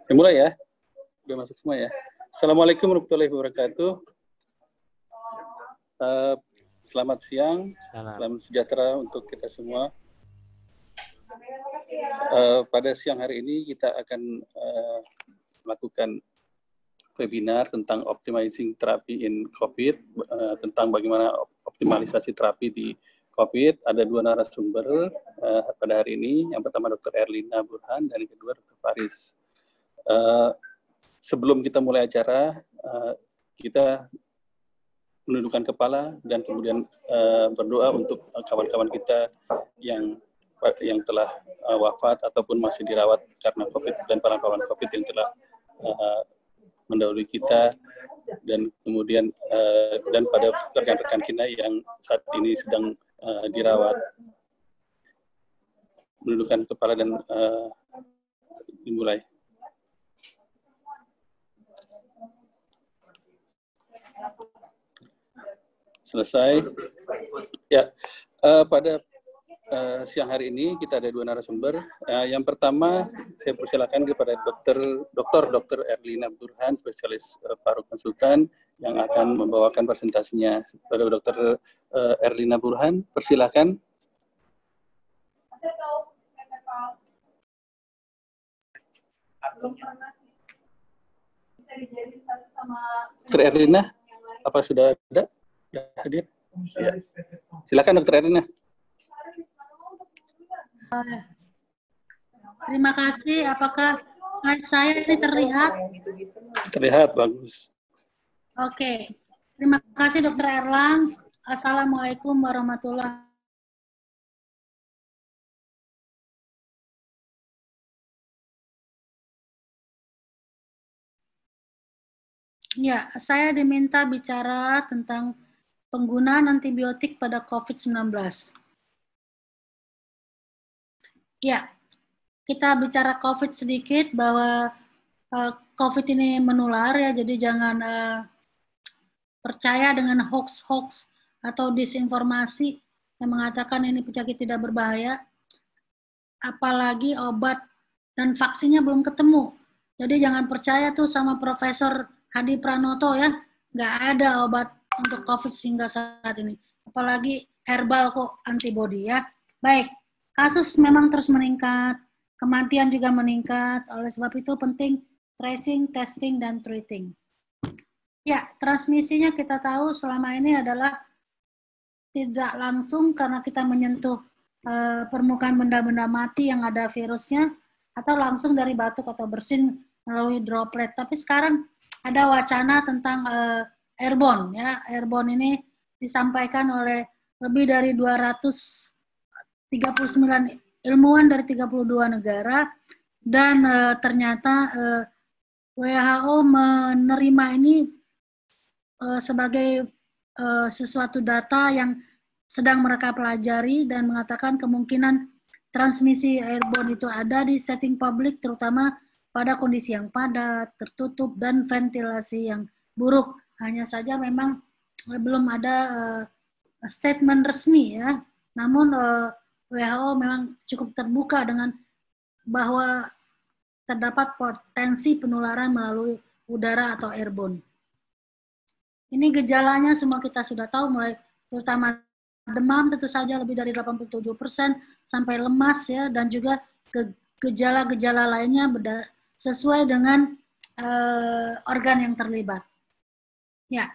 Dimulai ya? Udah masuk semua ya? Assalamualaikum warahmatullahi wabarakatuh. Selamat siang, salam sejahtera untuk kita semua. Pada siang hari ini kita akan melakukan webinar tentang optimizing therapy in COVID, tentang bagaimana optimalisasi terapi di COVID. Ada dua narasumber pada hari ini. Yang pertama Dr. Erlina Burhan dan yang kedua Dr. Faris. Sebelum kita mulai acara, kita menundukkan kepala dan kemudian berdoa untuk kawan-kawan kita yang telah wafat ataupun masih dirawat karena COVID dan para kawan COVID yang telah mendahului kita, dan kemudian dan pada rekan-rekan kita yang saat ini sedang dirawat. Menundukkan kepala dan dimulai. Selesai. Ya, pada siang hari ini kita ada dua narasumber. Yang pertama, saya persilakan kepada Dr. Erlina Burhan, spesialis paru konsultan, yang akan membawakan presentasinya. Pada Dr. Erlina Burhan, persilakan. Dr. Erlina, apa sudah ada? Sudah hadir? Ya. Silakan Dr. Erlina. Terima kasih. Apakah slide saya ini terlihat? Terlihat, bagus. Oke. Terima kasih Dr. Erlang. Assalamualaikum warahmatullahi wabarakatuh. Ya, saya diminta bicara tentang penggunaan antibiotik pada COVID-19. Ya, kita bicara COVID sedikit, bahwa COVID ini menular ya, jadi jangan percaya dengan hoax-hoax atau disinformasi yang mengatakan ini penyakit tidak berbahaya, apalagi obat dan vaksinnya belum ketemu. Jadi jangan percaya tuh sama Profesor Hadi Pranoto ya, nggak ada obat untuk COVID hingga saat ini. Apalagi herbal kok antibody ya. Baik, kasus memang terus meningkat, kematian juga meningkat, oleh sebab itu penting tracing, testing, dan treating. Ya, transmisinya kita tahu selama ini adalah tidak langsung karena kita menyentuh permukaan benda-benda mati yang ada virusnya, atau langsung dari batuk atau bersin melalui droplet. Tapi sekarang ada wacana tentang airborne ya. Airborne ini disampaikan oleh lebih dari 239 ilmuwan dari 32 negara, dan ternyata WHO menerima ini sebagai sesuatu data yang sedang mereka pelajari dan mengatakan kemungkinan transmisi airborne itu ada di setting publik, terutama pada kondisi yang padat, tertutup, dan ventilasi yang buruk. Hanya saja memang belum ada statement resmi ya. Namun WHO memang cukup terbuka dengan bahwa terdapat potensi penularan melalui udara atau airborne. Ini gejalanya semua kita sudah tahu, mulai terutama demam tentu saja lebih dari 87%, sampai lemas ya, dan juga gejala-gejala lainnya sesuai dengan organ yang terlibat. Ya,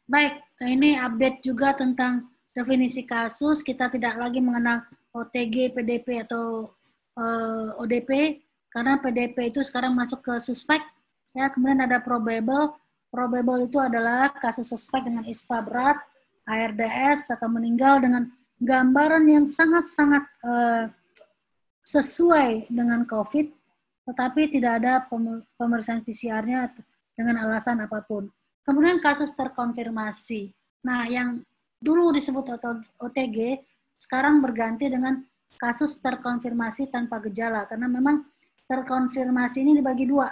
baik. Ini update juga tentang definisi kasus. Kita tidak lagi mengenal OTG, PDP atau ODP, karena PDP itu sekarang masuk ke suspek. Ya, kemudian ada probable. Probable itu adalah kasus suspek dengan ISPA berat, ARDS atau meninggal dengan gambaran yang sangat-sangat sesuai dengan COVID, tetapi tidak ada pemeriksaan PCR-nya dengan alasan apapun. Kemudian kasus terkonfirmasi. Nah, yang dulu disebut OTG, sekarang berganti dengan kasus terkonfirmasi tanpa gejala, karena memang terkonfirmasi ini dibagi dua,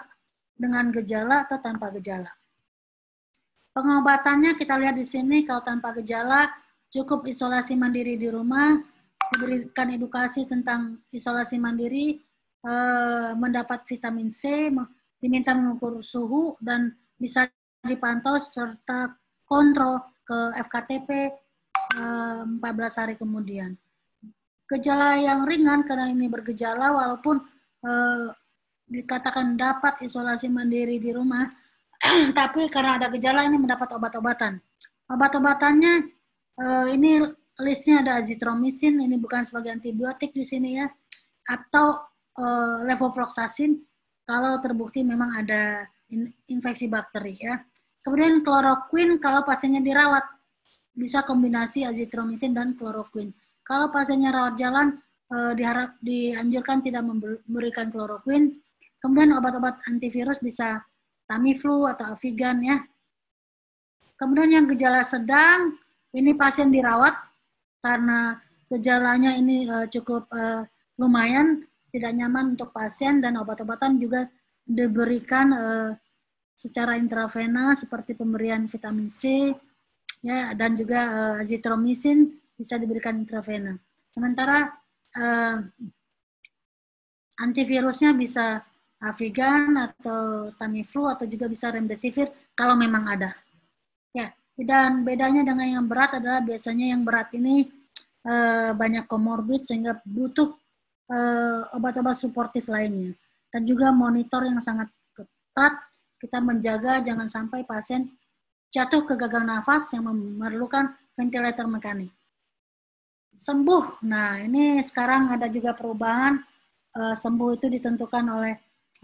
dengan gejala atau tanpa gejala. Pengobatannya kita lihat di sini, kalau tanpa gejala, cukup isolasi mandiri di rumah, diberikan edukasi tentang isolasi mandiri, mendapat vitamin C, diminta mengukur suhu dan bisa dipantau serta kontrol ke FKTP 14 hari kemudian. Gejala yang ringan karena ini bergejala walaupun dikatakan dapat isolasi mandiri di rumah, tapi karena ada gejala ini mendapat obat-obatan. Obat-obatannya ini listnya ada azithromycin, ini bukan sebagai antibiotik di sini ya, atau levofloxacin kalau terbukti memang ada infeksi bakteri ya. Kemudian kloroquine kalau pasiennya dirawat, bisa kombinasi azithromycin dan kloroquine. Kalau pasiennya rawat jalan, dianjurkan tidak memberikan kloroquine. Kemudian obat-obat antivirus bisa Tamiflu atau Avigan ya. Kemudian yang gejala sedang, ini pasien dirawat karena gejalanya ini cukup lumayan, tidak nyaman untuk pasien, dan obat-obatan juga diberikan secara intravena seperti pemberian vitamin C ya, dan juga azithromycin bisa diberikan intravena. Sementara antivirusnya bisa Avigan atau Tamiflu atau juga bisa Remdesivir kalau memang ada. Ya, dan bedanya dengan yang berat adalah biasanya yang berat ini banyak komorbid sehingga butuh obat-obat suportif lainnya. Dan juga monitor yang sangat ketat, kita menjaga jangan sampai pasien jatuh ke gagal nafas yang memerlukan ventilator mekanik. Sembuh, nah ini sekarang ada juga perubahan, sembuh itu ditentukan oleh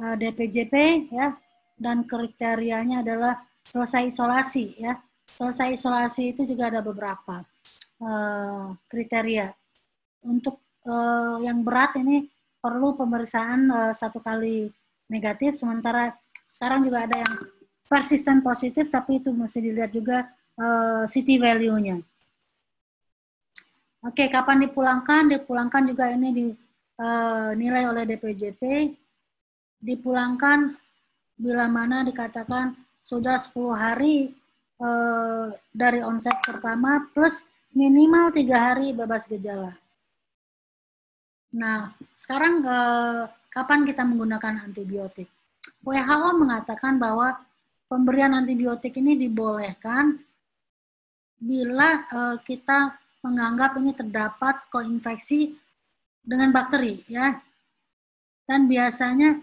DPJP ya, dan kriterianya adalah selesai isolasi ya. Selesai isolasi itu juga ada beberapa kriteria. Untuk yang berat ini perlu pemeriksaan 1 kali negatif, sementara sekarang juga ada yang persisten positif, tapi itu mesti dilihat juga CT value-nya. Oke, kapan dipulangkan? Dipulangkan juga ini dinilai oleh DPJP. Dipulangkan bila mana dikatakan sudah 10 hari dari onset pertama plus minimal 3 hari bebas gejala. Nah, sekarang kapan kita menggunakan antibiotik? WHO mengatakan bahwa pemberian antibiotik ini dibolehkan bila kita menganggap ini terdapat koinfeksi dengan bakteri ya. Dan biasanya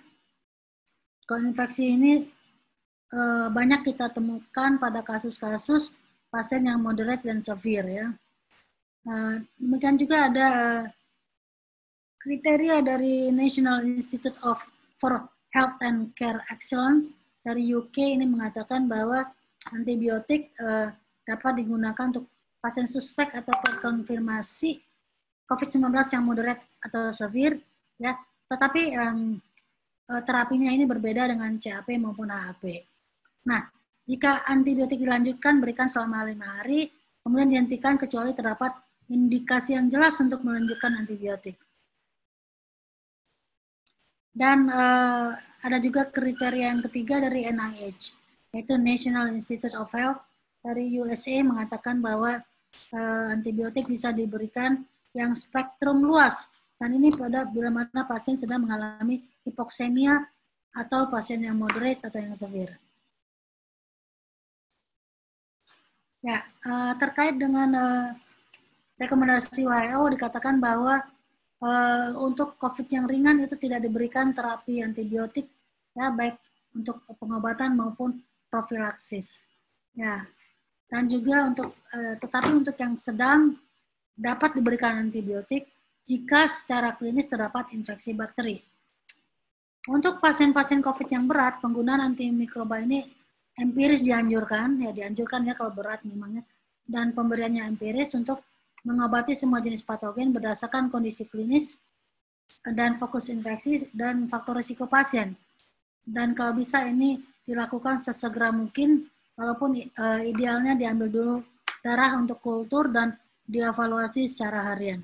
koinfeksi ini banyak kita temukan pada kasus-kasus pasien yang moderate dan severe ya. Demikian juga ada kriteria dari National Institute for Health and Care Excellence dari UK ini mengatakan bahwa antibiotik dapat digunakan untuk pasien suspek atau terkonfirmasi COVID-19 yang moderate atau severe ya. Tetapi terapinya ini berbeda dengan CAP maupun AAP. Nah, jika antibiotik dilanjutkan, berikan selama 5 hari, kemudian dihentikan kecuali terdapat indikasi yang jelas untuk melanjutkan antibiotik. Dan ada juga kriteria yang ketiga dari NIH, yaitu National Institute of Health dari USA mengatakan bahwa antibiotik bisa diberikan yang spektrum luas. Dan ini pada bila mana pasien sedang mengalami hipoksemia atau pasien yang moderate atau yang severe. Ya, terkait dengan rekomendasi WHO dikatakan bahwa untuk COVID yang ringan itu tidak diberikan terapi antibiotik, ya baik untuk pengobatan maupun profilaksis. Ya, dan juga untuk tetapi untuk yang sedang dapat diberikan antibiotik jika secara klinis terdapat infeksi bakteri. Untuk pasien-pasien COVID yang berat, penggunaan antimikroba ini empiris dianjurkan ya kalau berat memangnya, dan pemberiannya empiris untuk mengobati semua jenis patogen berdasarkan kondisi klinis dan fokus infeksi dan faktor risiko pasien. Dan kalau bisa ini dilakukan sesegera mungkin, walaupun idealnya diambil dulu darah untuk kultur dan dievaluasi secara harian.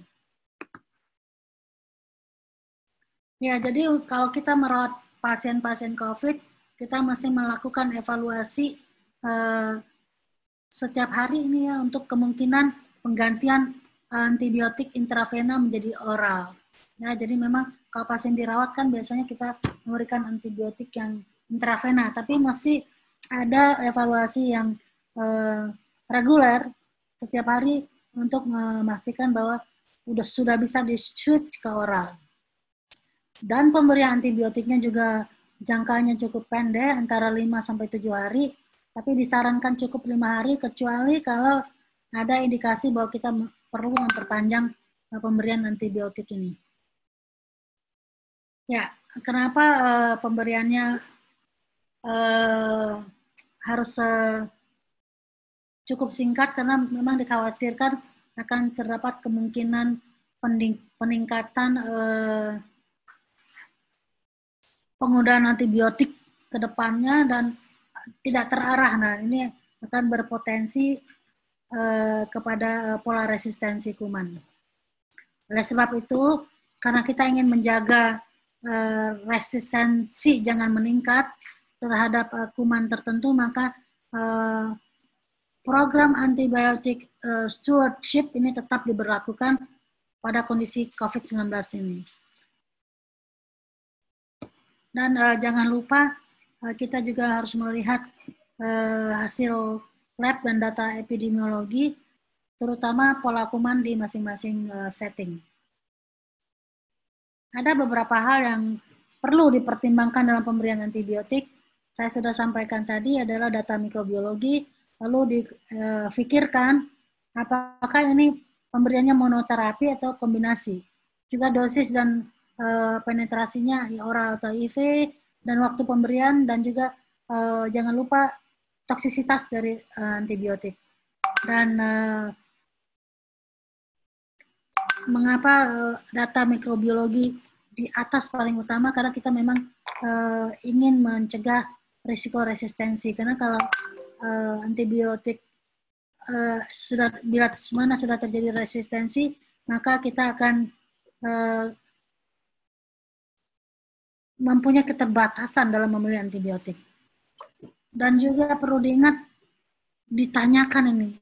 Ya, jadi kalau kita merawat pasien-pasien COVID, kita masih melakukan evaluasi setiap hari ini ya untuk kemungkinan penggantian antibiotik intravena menjadi oral. Ya, jadi memang kalau pasien dirawat kan biasanya kita memberikan antibiotik yang intravena, tapi masih ada evaluasi yang reguler setiap hari untuk memastikan bahwa sudah bisa di-switch ke oral. Dan pemberian antibiotiknya juga jangkanya cukup pendek, antara 5-7 hari, tapi disarankan cukup 5 hari, kecuali kalau ada indikasi bahwa kita perlu memperpanjang pemberian antibiotik ini. Ya, kenapa pemberiannya harus cukup singkat? Karena memang dikhawatirkan akan terdapat kemungkinan peningkatan penggunaan antibiotik ke depannya dan tidak terarah. Nah, ini akan berpotensi kepada pola resistensi kuman. Oleh sebab itu, karena kita ingin menjaga resistensi jangan meningkat terhadap kuman tertentu, maka program antibiotik stewardship ini tetap diberlakukan pada kondisi COVID-19 ini. Dan jangan lupa kita juga harus melihat hasil lab dan data epidemiologi, terutama pola kuman di masing-masing setting. Ada beberapa hal yang perlu dipertimbangkan dalam pemberian antibiotik. Saya sudah sampaikan tadi adalah data mikrobiologi, lalu difikirkan apakah ini pemberiannya monoterapi atau kombinasi. Juga dosis dan penetrasinya oral atau IV, dan waktu pemberian, dan juga jangan lupa toksisitas dari antibiotik. Dan mengapa data mikrobiologi di atas paling utama? Karena kita memang ingin mencegah risiko resistensi. Karena kalau antibiotik bila mana sudah terjadi resistensi, maka kita akan mempunyai keterbatasan dalam memilih antibiotik. Dan juga perlu diingat, ditanyakan ini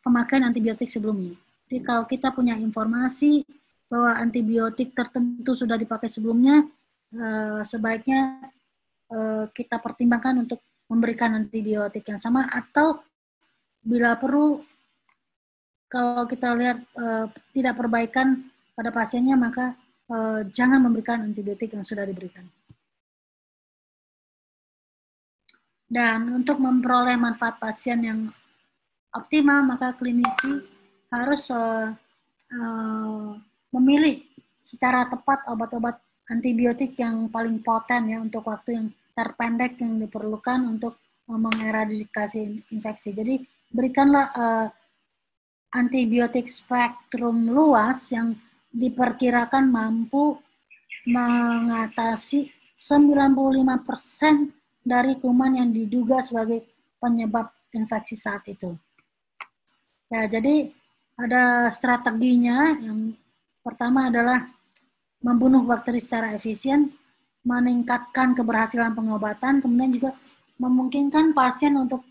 pemakaian antibiotik sebelumnya. Jadi kalau kita punya informasi bahwa antibiotik tertentu sudah dipakai sebelumnya, sebaiknya kita pertimbangkan untuk memberikan antibiotik yang sama, atau bila perlu, kalau kita lihat tidak perbaikan pada pasiennya, maka jangan memberikan antibiotik yang sudah diberikan. Dan untuk memperoleh manfaat pasien yang optimal, maka klinisi harus memilih secara tepat obat-obat antibiotik yang paling poten ya, untuk waktu yang terpendek yang diperlukan untuk mengeradikasi infeksi. Jadi berikanlah antibiotik spektrum luas yang diperkirakan mampu mengatasi 95% dari kuman yang diduga sebagai penyebab infeksi saat itu. Ya, jadi ada strateginya. Yang pertama adalah membunuh bakteri secara efisien, meningkatkan keberhasilan pengobatan, kemudian juga memungkinkan pasien untuk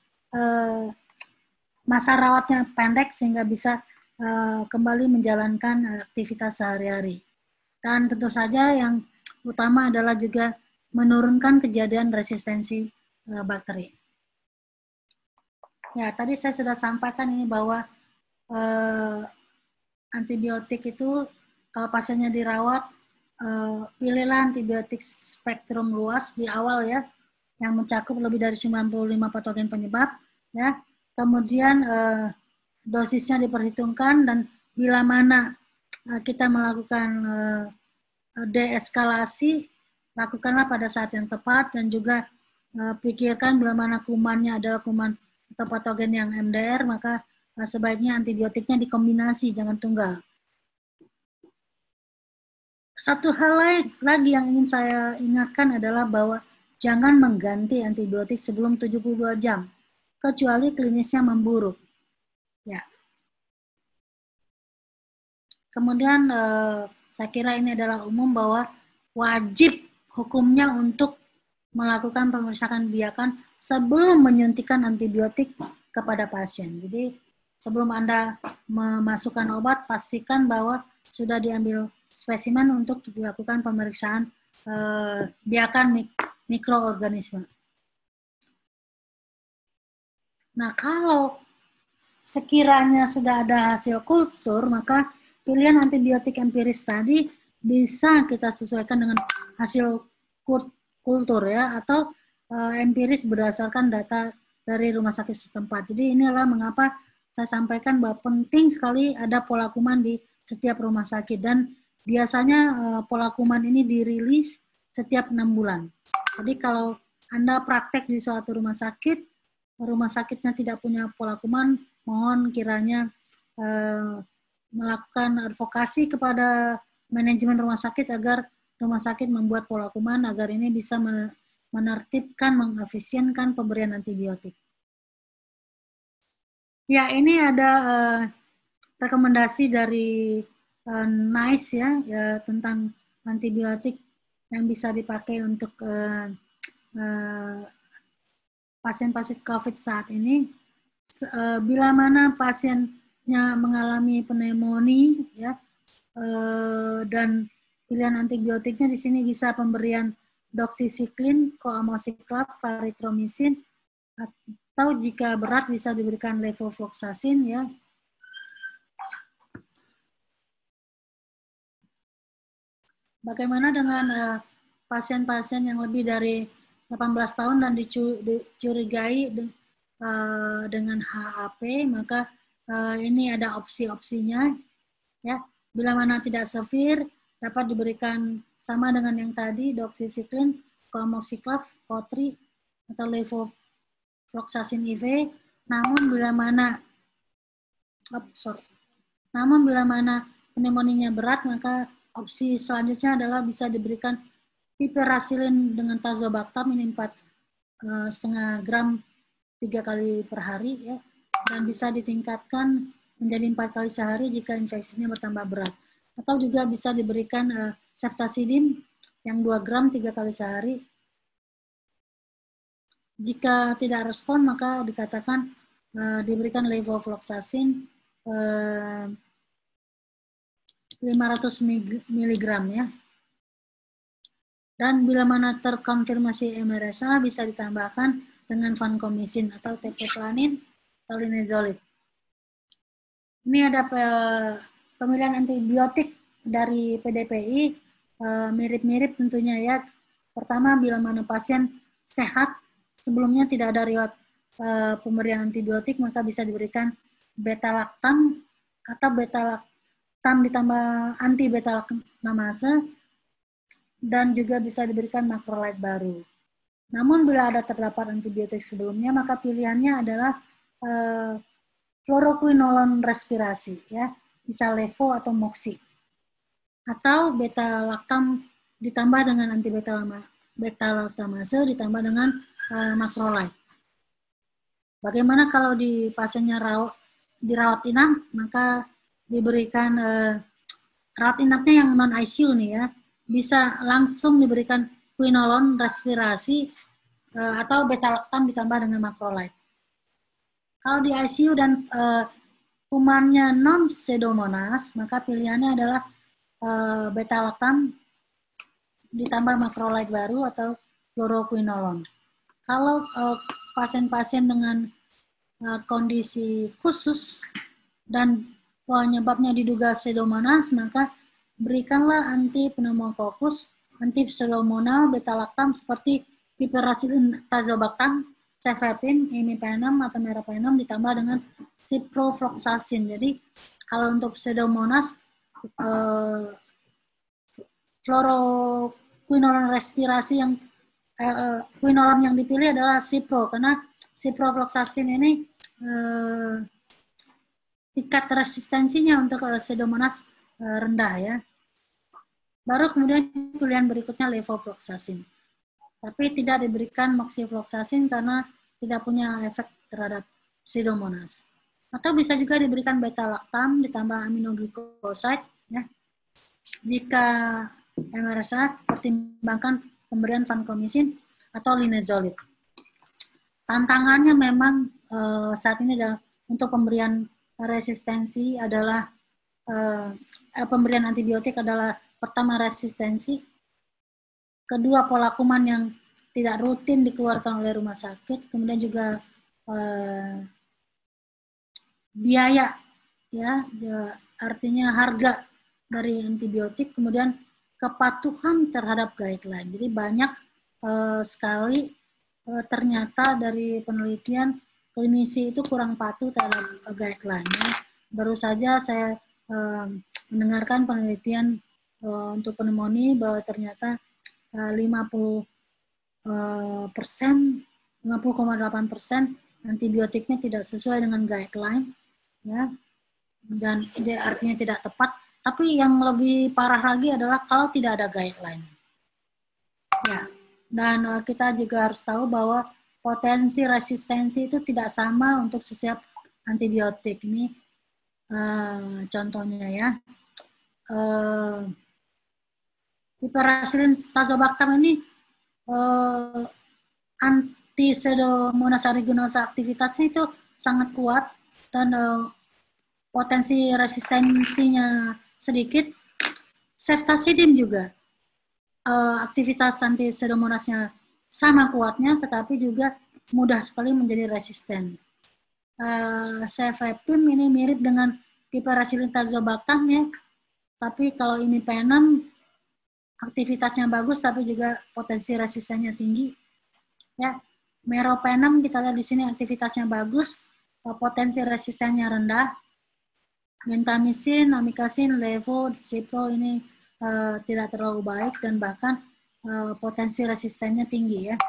masa rawatnya pendek sehingga bisa kembali menjalankan aktivitas sehari-hari. Dan tentu saja yang utama adalah juga menurunkan kejadian resistensi bakteri. Ya, tadi saya sudah sampaikan ini bahwa antibiotik itu kalau pasiennya dirawat, pilihlah antibiotik spektrum luas di awal ya, yang mencakup lebih dari 95 patogen penyebab ya. Kemudian dosisnya diperhitungkan, dan bila mana kita melakukan deeskalasi, lakukanlah pada saat yang tepat, dan juga pikirkan bila mana kumannya adalah kuman atau patogen yang MDR, maka sebaiknya antibiotiknya dikombinasi, jangan tunggal. Satu hal lain lagi yang ingin saya ingatkan adalah bahwa jangan mengganti antibiotik sebelum 72 jam, kecuali klinisnya memburuk. Ya. Kemudian saya kira ini adalah umum bahwa wajib hukumnya untuk melakukan pemeriksaan biakan sebelum menyuntikkan antibiotik kepada pasien. Jadi sebelum Anda memasukkan obat, pastikan bahwa sudah diambil spesimen untuk dilakukan pemeriksaan biakan mikroorganisme. Nah, kalau sekiranya sudah ada hasil kultur, maka pilihan antibiotik empiris tadi bisa kita sesuaikan dengan hasil kultur ya, atau empiris berdasarkan data dari rumah sakit setempat. Jadi inilah mengapa saya sampaikan bahwa penting sekali ada pola kuman di setiap rumah sakit, dan biasanya pola kuman ini dirilis setiap 6 bulan. Jadi kalau Anda praktek di suatu rumah sakitnya tidak punya pola kuman, mohon kiranya melakukan advokasi kepada manajemen rumah sakit agar rumah sakit membuat pola kuman agar ini bisa menertibkan, mengefisienkan pemberian antibiotik. Ya, ini ada rekomendasi dari NICE ya tentang antibiotik yang bisa dipakai untuk pasien-pasien COVID saat ini. Bila mana pasiennya mengalami pneumonia ya, dan pilihan antibiotiknya di sini bisa pemberian doxycycline, coamoxiclav, clarithromycin, atau jika berat bisa diberikan levofloxacin ya. Bagaimana dengan pasien-pasien yang lebih dari 18 tahun dan dicurigai dengan HAP, maka ini ada opsi-opsinya ya. Bila mana tidak severe, dapat diberikan sama dengan yang tadi, doxycycline, coamoxiclav, Cotri, atau levofloxacin IV. Namun bila mana pneumonia berat, maka opsi selanjutnya adalah bisa diberikan piperacillin dengan tazobactam, ini 4,5 gram 3 kali per hari ya, dan bisa ditingkatkan menjadi 4 kali sehari jika infeksinya bertambah berat. Atau juga bisa diberikan ceftazidime yang 2 gram 3 kali sehari. Jika tidak respon, maka dikatakan diberikan levofloxacin 500 mg ya. Dan bila mana terkonfirmasi MRSA bisa ditambahkan dengan vancomycin atau teicoplanin atau linezolid. Ini ada pemilihan antibiotik dari PDPI, mirip-mirip tentunya ya. Pertama, bila mana pasien sehat, sebelumnya tidak ada riwayat pemberian antibiotik, maka bisa diberikan beta-lactam atau beta-lactam ditambah anti-beta-lactamase, dan juga bisa diberikan macrolide baru. Namun bila ada terdapat antibiotik sebelumnya, maka pilihannya adalah fluoroquinolone respirasi ya, bisa levo atau moxi, atau beta-lactam ditambah dengan anti-beta-lactamase ditambah dengan macrolide. Bagaimana kalau di pasiennya dirawat inap, maka diberikan rawat inapnya yang non ICU nih ya, bisa langsung diberikan quinolone respirasi atau beta-lactam ditambah dengan macrolide. Kalau di ICU dan kumannya non pseudomonas, maka pilihannya adalah beta-lactam ditambah macrolide baru atau fluoroquinolone. Kalau pasien-pasien dengan kondisi khusus dan penyebabnya diduga pseudomonas, maka berikanlah anti-pneumococcus, anti-pseudomonal, beta-lactam seperti piperacillin tazobactam, cefepime, imipenem atau meropenem ditambah dengan ciprofloxacin. Jadi kalau untuk pseudomonas, fluoroquinolone respirasi yang quinolone yang dipilih adalah cipro, karena ciprofloxacin ini tingkat resistensinya untuk pseudomonas rendah ya. Baru kemudian pilihan berikutnya levofloxacin. Tapi tidak diberikan moxifloxacin karena tidak punya efek terhadap pseudomonas. Atau bisa juga diberikan beta-lactam ditambah aminoglycoside ya. Jika MRSA, pertimbangkan pemberian vancomycin atau linezolid. Tantangannya memang saat ini adalah untuk pemberian resistensi adalah pemberian antibiotik adalah pertama resistensi, kedua pola kuman yang tidak rutin dikeluarkan oleh rumah sakit, kemudian juga biaya, ya, artinya harga dari antibiotik, kemudian kepatuhan terhadap guideline. Jadi banyak sekali ternyata dari penelitian klinisi itu kurang patuh terhadap guideline. Baru saja saya mendengarkan penelitian untuk pneumonia bahwa ternyata 50,8% antibiotiknya tidak sesuai dengan guideline, ya, dan artinya tidak tepat. Tapi yang lebih parah lagi adalah kalau tidak ada guideline, ya. Dan kita juga harus tahu bahwa potensi resistensi itu tidak sama untuk setiap antibiotik. Ini contohnya, ya. Piperacillin tazobactam ini anti Pseudomonas aeruginosa aktivitasnya itu sangat kuat dan potensi resistensinya sedikit. Ceftazidime juga aktivitas anti Pseudomonasnya sama kuatnya, tetapi juga mudah sekali menjadi resisten. Cefepime ini mirip dengan Piperacillin tazobactam, ya, tapi kalau ini P6 aktivitasnya bagus, tapi juga potensi resistennya tinggi. Ya, meropenem kita lihat di sini aktivitasnya bagus, potensi resistennya rendah. Gentamicin, amikacin, levo, cipro ini tidak terlalu baik dan bahkan potensi resistennya tinggi, ya.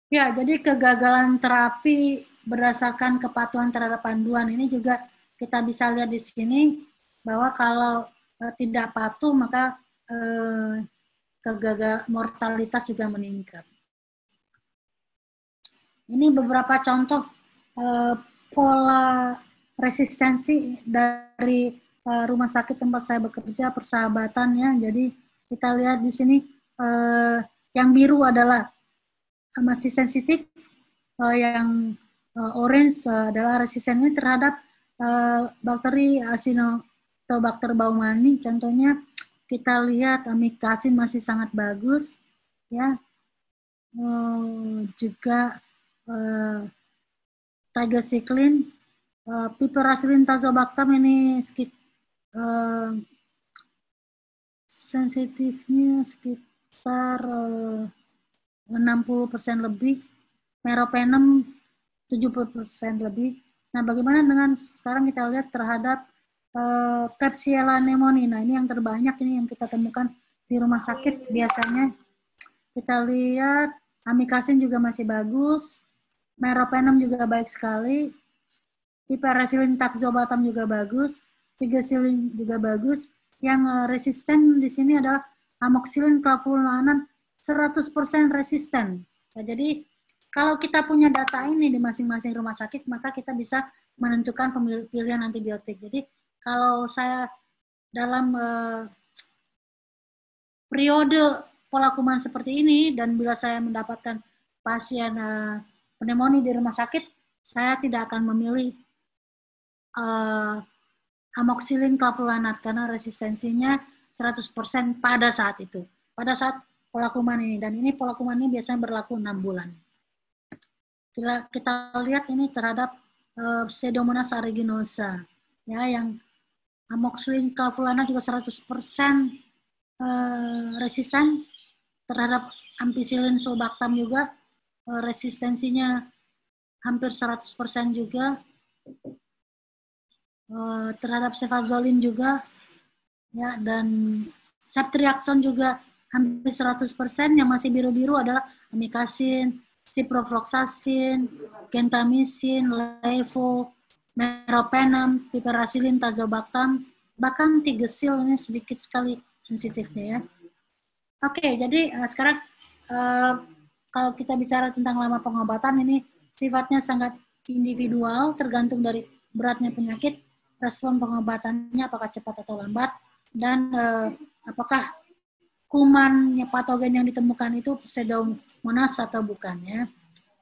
Ya, jadi kegagalan terapi berdasarkan kepatuhan terhadap panduan ini juga kita bisa lihat di sini bahwa kalau tidak patuh maka mortalitas juga meningkat. Ini beberapa contoh pola resistensi dari rumah sakit tempat saya bekerja, Persahabatan, ya. Jadi kita lihat di sini yang biru adalah masih sensitif, yang orange adalah resistennya terhadap bakteri Acinetobacter baumannii. Contohnya kita lihat amikacin masih sangat bagus, ya. Juga tigecycline, Piperacillin tazobactam ini sensitifnya sekitar 60% lebih, meropenem 70% lebih. Nah, bagaimana dengan sekarang kita lihat terhadap Klebsiella pneumoniae. Nah, ini yang terbanyak, ini yang kita temukan di rumah sakit biasanya. Kita lihat amikacin juga masih bagus, meropenem juga baik sekali, Piperacillin tazobactam juga bagus, tigecycline juga bagus. Yang resisten di sini adalah amoxicillin clavulanan 100% resisten. Nah, jadi kalau kita punya data ini di masing-masing rumah sakit, maka kita bisa menentukan pilihan antibiotik. Jadi kalau saya dalam periode pola kuman seperti ini, dan bila saya mendapatkan pasien pneumonia di rumah sakit, saya tidak akan memilih amoxicillin clavulanat karena resistensinya 100% pada saat itu. Pada saat pola kuman ini, dan ini pola kuman ini biasanya berlaku 6 bulan. Kita lihat ini terhadap Pseudomonas aeruginosa, ya, yang amoxicillin clavulanat juga 100% resisten, terhadap ampicillin sulbactam juga resistensinya hampir 100% juga, terhadap cefazolin juga, ya, dan ceftriaxone juga hampir 100%. Yang masih biru-biru adalah amikacin, ciprofloxacin, gentamicin, levo, meropenem, piperacillin tazobactam, bahkan tigesil ini sedikit sekali sensitifnya, ya. Oke, jadi sekarang kalau kita bicara tentang lama pengobatan, ini sifatnya sangat individual, tergantung dari beratnya penyakit, respon pengobatannya apakah cepat atau lambat, dan apakah kuman patogen yang ditemukan itu Pseudomonas atau bukan, ya.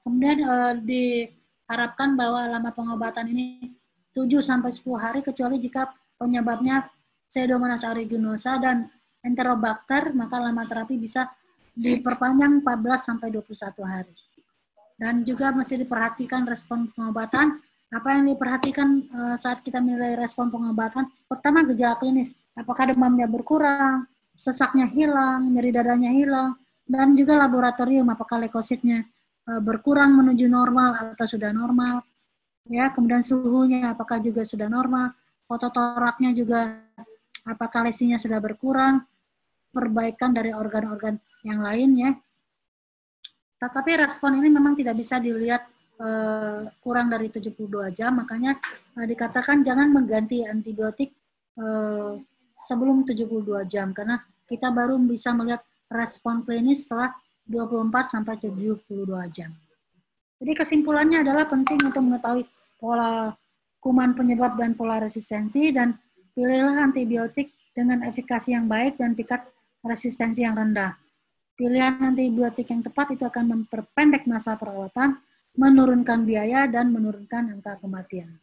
Kemudian diharapkan bahwa lama pengobatan ini 7-10 hari, kecuali jika penyebabnya Pseudomonas aeruginosa dan Enterobacter, maka lama terapi bisa diperpanjang 14 sampai 21 hari. Dan juga mesti diperhatikan respon pengobatan. Apa yang diperhatikan saat kita menilai respon pengobatan? Pertama, gejala klinis. Apakah demamnya berkurang, sesaknya hilang, nyeri dadanya hilang, dan juga laboratorium, apakah leukositnya berkurang menuju normal atau sudah normal. Ya, kemudian suhunya apakah juga sudah normal, fototoraknya juga apakah lesinya sudah berkurang, perbaikan dari organ-organ yang lain ya. Tetapi respon ini memang tidak bisa dilihat kurang dari 72 jam, makanya dikatakan jangan mengganti antibiotik sebelum 72 jam, karena kita baru bisa melihat respon klinis setelah 24 sampai 72 jam. Jadi kesimpulannya adalah penting untuk mengetahui pola kuman penyebab dan pola resistensi, dan pilihlah antibiotik dengan efikasi yang baik dan tingkat resistensi yang rendah. Pilihan antibiotik yang tepat itu akan memperpendek masa perawatan, menurunkan biaya, dan menurunkan angka kematian.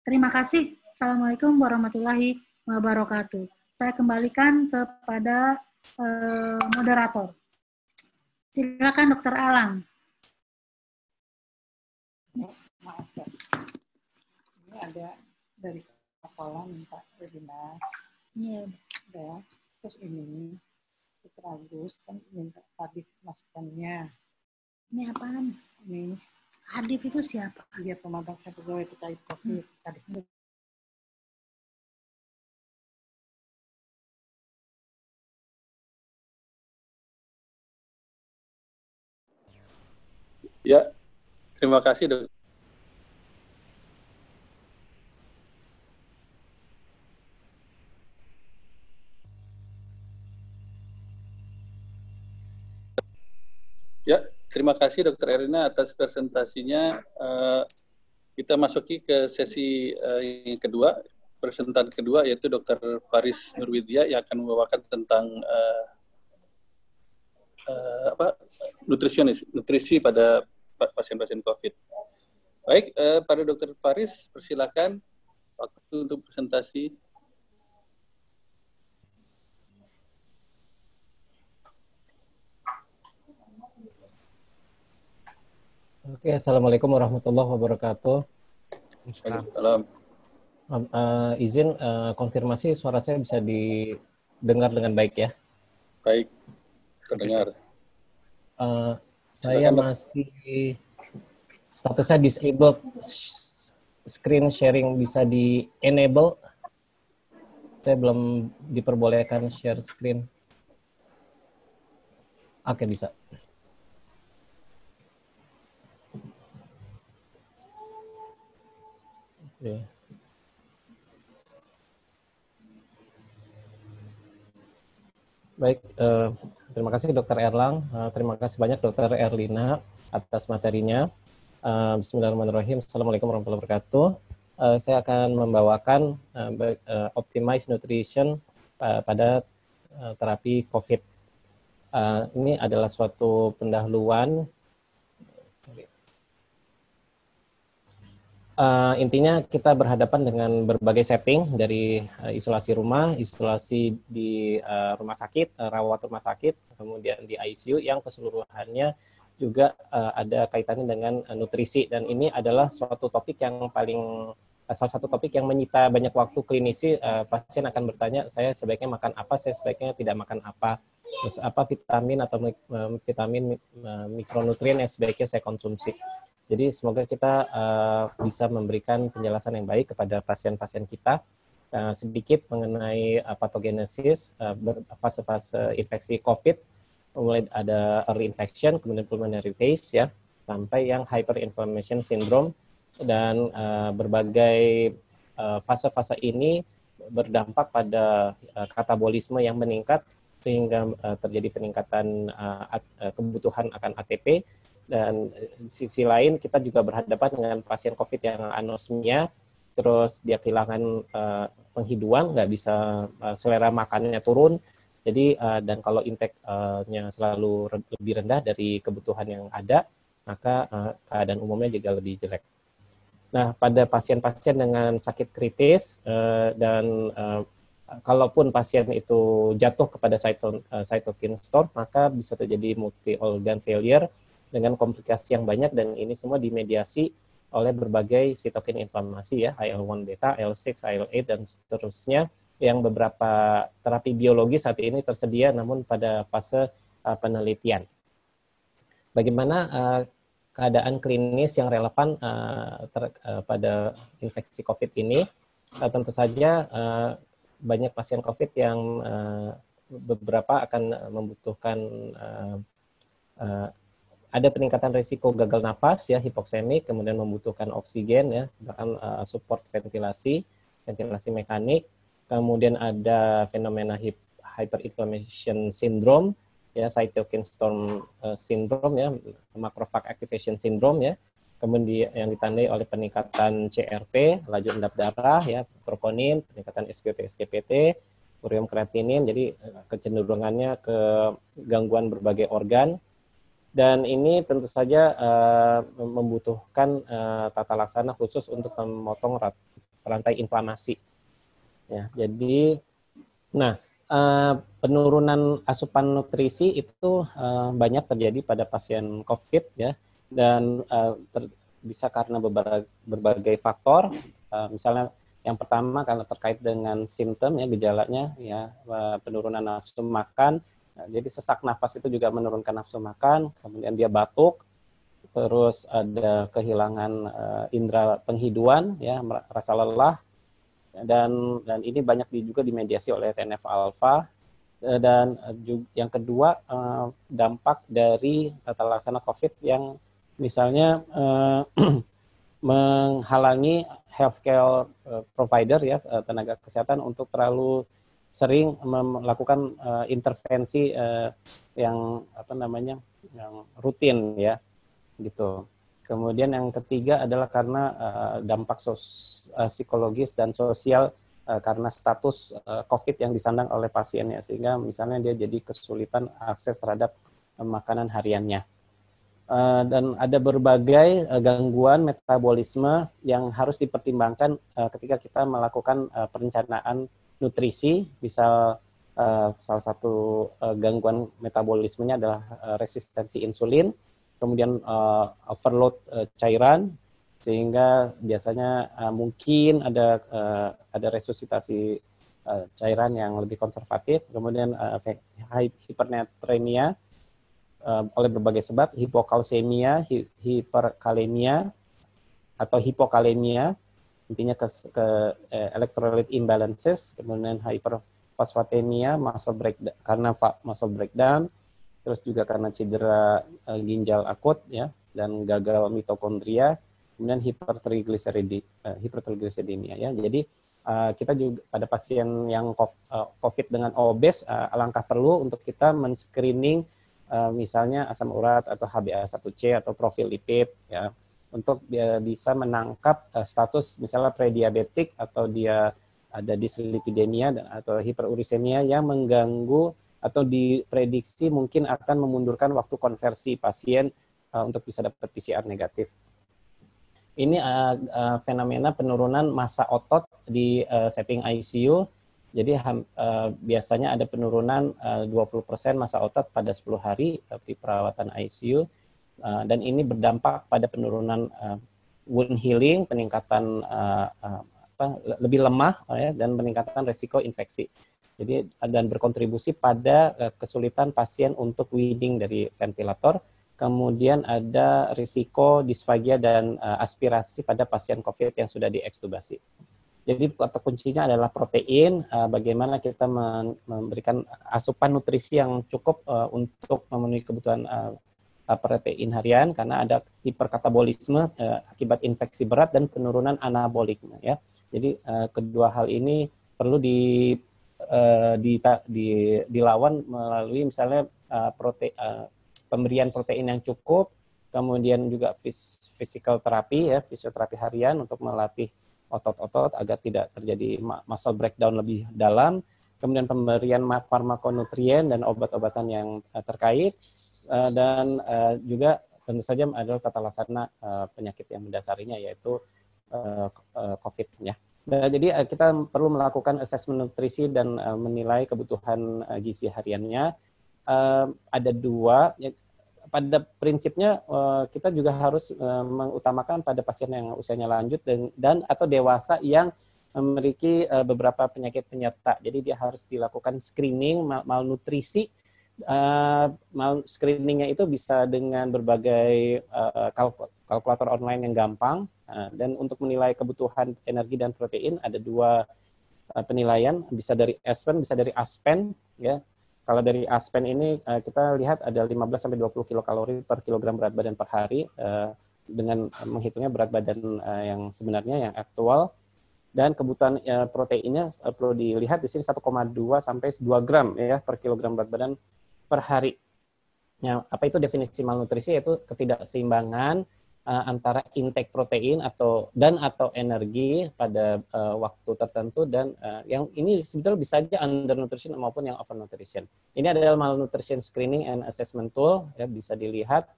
Terima kasih. Assalamualaikum warahmatullahi wabarakatuh. Saya kembalikan kepada moderator. Silakan Dr. Alang. Maaf ya. Ini ada dari kepala minta webinar. Iya. Ya. Terus ini Dr. Agus kan minta Hadif masukannya. Ini apaan? Ini Hadif itu siapa? dia pemagang pegawai terkait COVID. Hadif ini Ya, terima kasih Dok. Ya, terima kasih Dr. Erina atas presentasinya. Kita masuki ke sesi yang kedua, presentasi kedua, yaitu Dr. Faris Nurwidya yang akan membawakan tentang nutrisi pada pasien-pasien COVID. Baik, pada Dr. Faris, persilakan waktu untuk presentasi. Oke, Assalamualaikum warahmatullahi wabarakatuh. Salam. Izin konfirmasi suara saya bisa didengar dengan baik ya? Baik, terdengar. Saya masih statusnya disabled, screen sharing bisa di enable. Saya belum diperbolehkan share screen. Oke, bisa. Oke. Baik, terima kasih Dr. Erlang, terima kasih banyak Dr. Erlina atas materinya. Bismillahirrahmanirrahim. Assalamualaikum warahmatullahi wabarakatuh. Saya akan membawakan optimize nutrition pada terapi COVID. Ini adalah suatu pendahuluan. Intinya kita berhadapan dengan berbagai setting dari isolasi rumah, isolasi di rumah sakit, rawat rumah sakit, kemudian di ICU yang keseluruhannya juga ada kaitannya dengan nutrisi, dan ini adalah suatu topik yang salah satu topik yang menyita banyak waktu klinisi. Pasien akan bertanya, saya sebaiknya makan apa, saya sebaiknya tidak makan apa, terus apa vitamin atau vitamin mikronutrien yang sebaiknya saya konsumsi. Jadi semoga kita bisa memberikan penjelasan yang baik kepada pasien-pasien kita sedikit mengenai patogenesis, fase-fase infeksi COVID, mulai ada early infection, kemudian pulmonary phase ya, sampai yang hyperinflammation syndrome, dan berbagai fase-fase ini berdampak pada katabolisme yang meningkat sehingga terjadi peningkatan kebutuhan akan ATP. Dan di sisi lain kita juga berhadapan dengan pasien COVID yang anosmia, terus dia kehilangan penghidupan, nggak bisa, selera makannya turun. Jadi dan kalau intake-nya selalu lebih rendah dari kebutuhan yang ada, maka keadaan umumnya juga lebih jelek. Nah, pada pasien-pasien dengan sakit kritis dan kalaupun pasien itu jatuh kepada cytokine storm, maka bisa terjadi multi organ failure dengan komplikasi yang banyak, dan ini semua dimediasi oleh berbagai sitokin inflamasi ya, IL-1 beta, IL-6, IL-8 dan seterusnya, yang beberapa terapi biologis saat ini tersedia namun pada fase penelitian. Bagaimana keadaan klinis yang relevan pada infeksi COVID ini? Tentu saja banyak pasien COVID yang beberapa akan membutuhkan ada peningkatan risiko gagal napas ya, hipoksemik, kemudian membutuhkan oksigen ya, bahkan support ventilasi mekanik. Kemudian ada fenomena hyperinflammation syndrome ya, cytokine storm syndrome ya, macrophage activation syndrome ya. Kemudian yang ditandai oleh peningkatan CRP, laju endap darah ya, troponin, peningkatan SGLT-SGPT, urium kreatinin, jadi kecenderungannya ke gangguan berbagai organ. Dan ini tentu saja membutuhkan tata laksana khusus untuk memotong rantai inflamasi. Ya, jadi, penurunan asupan nutrisi itu banyak terjadi pada pasien COVID ya, dan bisa karena berbagai faktor. Misalnya yang pertama karena terkait dengan simptom ya, gejalanya ya, penurunan nafsu makan. Nah, jadi sesak nafas itu juga menurunkan nafsu makan, kemudian dia batuk, terus ada kehilangan indera penghiduan, ya, rasa lelah, dan ini banyak juga dimediasi oleh TNF-alfa. Dan yang kedua, dampak dari tata laksana COVID yang misalnya menghalangi healthcare provider ya, tenaga kesehatan untuk terlalu sering melakukan intervensi yang yang rutin ya, gitu. Kemudian yang ketiga adalah karena dampak psikologis dan sosial karena status COVID yang disandang oleh pasiennya, sehingga misalnya dia jadi kesulitan akses terhadap makanan hariannya. Dan ada berbagai gangguan metabolisme yang harus dipertimbangkan ketika kita melakukan perencanaan nutrisi. Bisa salah satu gangguan metabolismenya adalah resistensi insulin, kemudian overload cairan, sehingga biasanya mungkin ada resusitasi cairan yang lebih konservatif, kemudian hipernatremia oleh berbagai sebab, hipokalsemia, hiperkalemia atau hipokalemia, intinya ke electrolyte imbalances, kemudian hyperphosphatemia, karena muscle breakdown, terus juga karena cedera ginjal akut ya, dan gagal mitokondria, kemudian hipertrigliceridemia ya. Jadi kita juga pada pasien yang COVID dengan obes, alangkah perlu untuk kita men-screening misalnya asam urat atau HbA1c atau profil lipid ya, untuk dia bisa menangkap status misalnya prediabetik atau dia ada dislipidemia atau hiperurisemia yang mengganggu atau diprediksi mungkin akan memundurkan waktu konversi pasien untuk bisa dapat PCR negatif. Ini fenomena penurunan massa otot di setting ICU. Jadi biasanya ada penurunan 20% massa otot pada 10 hari di perawatan ICU. Dan ini berdampak pada penurunan wound healing, peningkatan lebih lemah ya, dan peningkatan resiko infeksi. Jadi dan berkontribusi pada kesulitan pasien untuk weaning dari ventilator. Kemudian ada risiko disfagia dan aspirasi pada pasien COVID yang sudah diekstubasi. Jadi kata kuncinya adalah protein, bagaimana kita memberikan asupan nutrisi yang cukup untuk memenuhi kebutuhan protein harian, karena ada hiperkatabolisme akibat infeksi berat dan penurunan anaboliknya ya. Jadi kedua hal ini perlu dilawan melalui misalnya pemberian protein yang cukup, kemudian juga physical therapy ya, fisioterapi harian untuk melatih otot-otot agar tidak terjadi muscle breakdown lebih dalam, kemudian pemberian farmakonutrien dan obat-obatan yang terkait, dan juga tentu saja adalah tata laksana penyakit yang mendasarinya, yaitu COVID ya. Nah, jadi kita perlu melakukan asesmen nutrisi dan menilai kebutuhan gizi hariannya. Ada dua. Pada prinsipnya kita juga harus mengutamakan pada pasien yang usianya lanjut dan atau dewasa yang memiliki beberapa penyakit penyerta. Jadi dia harus dilakukan screening malnutrisi. Screeningnya itu bisa dengan berbagai kalkulator online yang gampang. Dan untuk menilai kebutuhan energi dan protein ada dua penilaian, bisa dari ASPEN, bisa dari ASPEN. Ya. Kalau dari ASPEN ini kita lihat ada 15-20 kilokalori per kilogram berat badan per hari dengan menghitungnya berat badan yang sebenarnya yang aktual. Dan kebutuhan proteinnya perlu dilihat di sini 1,2 sampai 2 gram ya per kilogram berat badan per hari. Nah, apa itu definisi malnutrisi? Yaitu ketidakseimbangan antara intake protein atau energi pada waktu tertentu dan yang ini sebetulnya bisa saja undernutrition maupun yang overnutrition. Ini adalah malnutrition screening and assessment tool ya, bisa dilihat.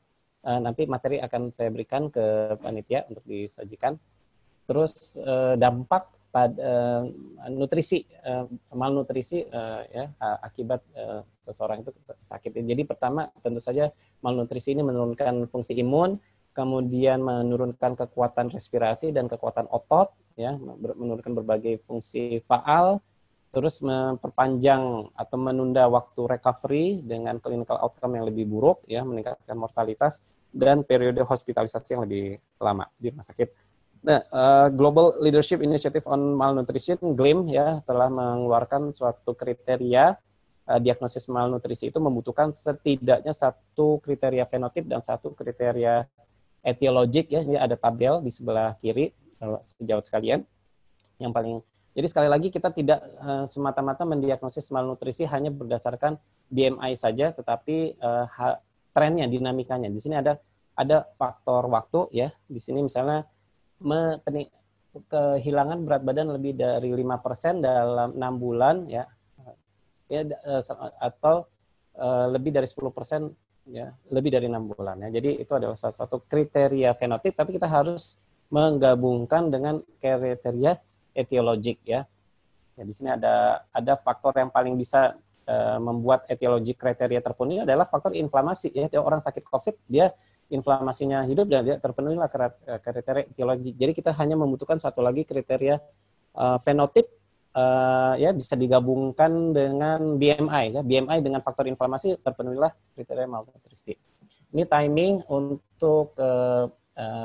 Nanti materi akan saya berikan ke panitia untuk disajikan. Terus dampak pada nutrisi malnutrisi ya akibat seseorang itu sakit. Jadi pertama tentu saja malnutrisi ini menurunkan fungsi imun, kemudian menurunkan kekuatan respirasi dan kekuatan otot, ya, menurunkan berbagai fungsi faal, terus memperpanjang atau menunda waktu recovery dengan clinical outcome yang lebih buruk, ya, meningkatkan mortalitas dan periode hospitalisasi yang lebih lama di rumah sakit. Nah, Global Leadership Initiative on Malnutrition (GLIM) ya telah mengeluarkan suatu kriteria diagnosis malnutrisi itu membutuhkan setidaknya satu kriteria fenotip dan satu kriteria etiologik ya. Ini ada tabel di sebelah kiri sejauh sekalian. Yang paling jadi sekali lagi kita tidak semata-mata mendiagnosis malnutrisi hanya berdasarkan BMI saja, tetapi trennya, dinamikanya. Di sini ada faktor waktu ya. Di sini misalnya kehilangan berat badan lebih dari 5% dalam 6 bulan ya atau lebih dari 10% ya, lebih dari 6 bulan ya. Jadi itu adalah salah satu kriteria fenotip, tapi kita harus menggabungkan dengan kriteria etiologik ya. Ya di sini ada faktor yang paling bisa membuat etiologik kriteria terpenuhi adalah faktor inflamasi ya. Orang sakit COVID dia inflamasinya hidup dan dia terpenuhilah kriteria etiologik. Jadi kita hanya membutuhkan satu lagi kriteria fenotip ya bisa digabungkan dengan BMI ya. BMI dengan faktor inflamasi terpenuhilah kriteria malnutrisi. Ini timing untuk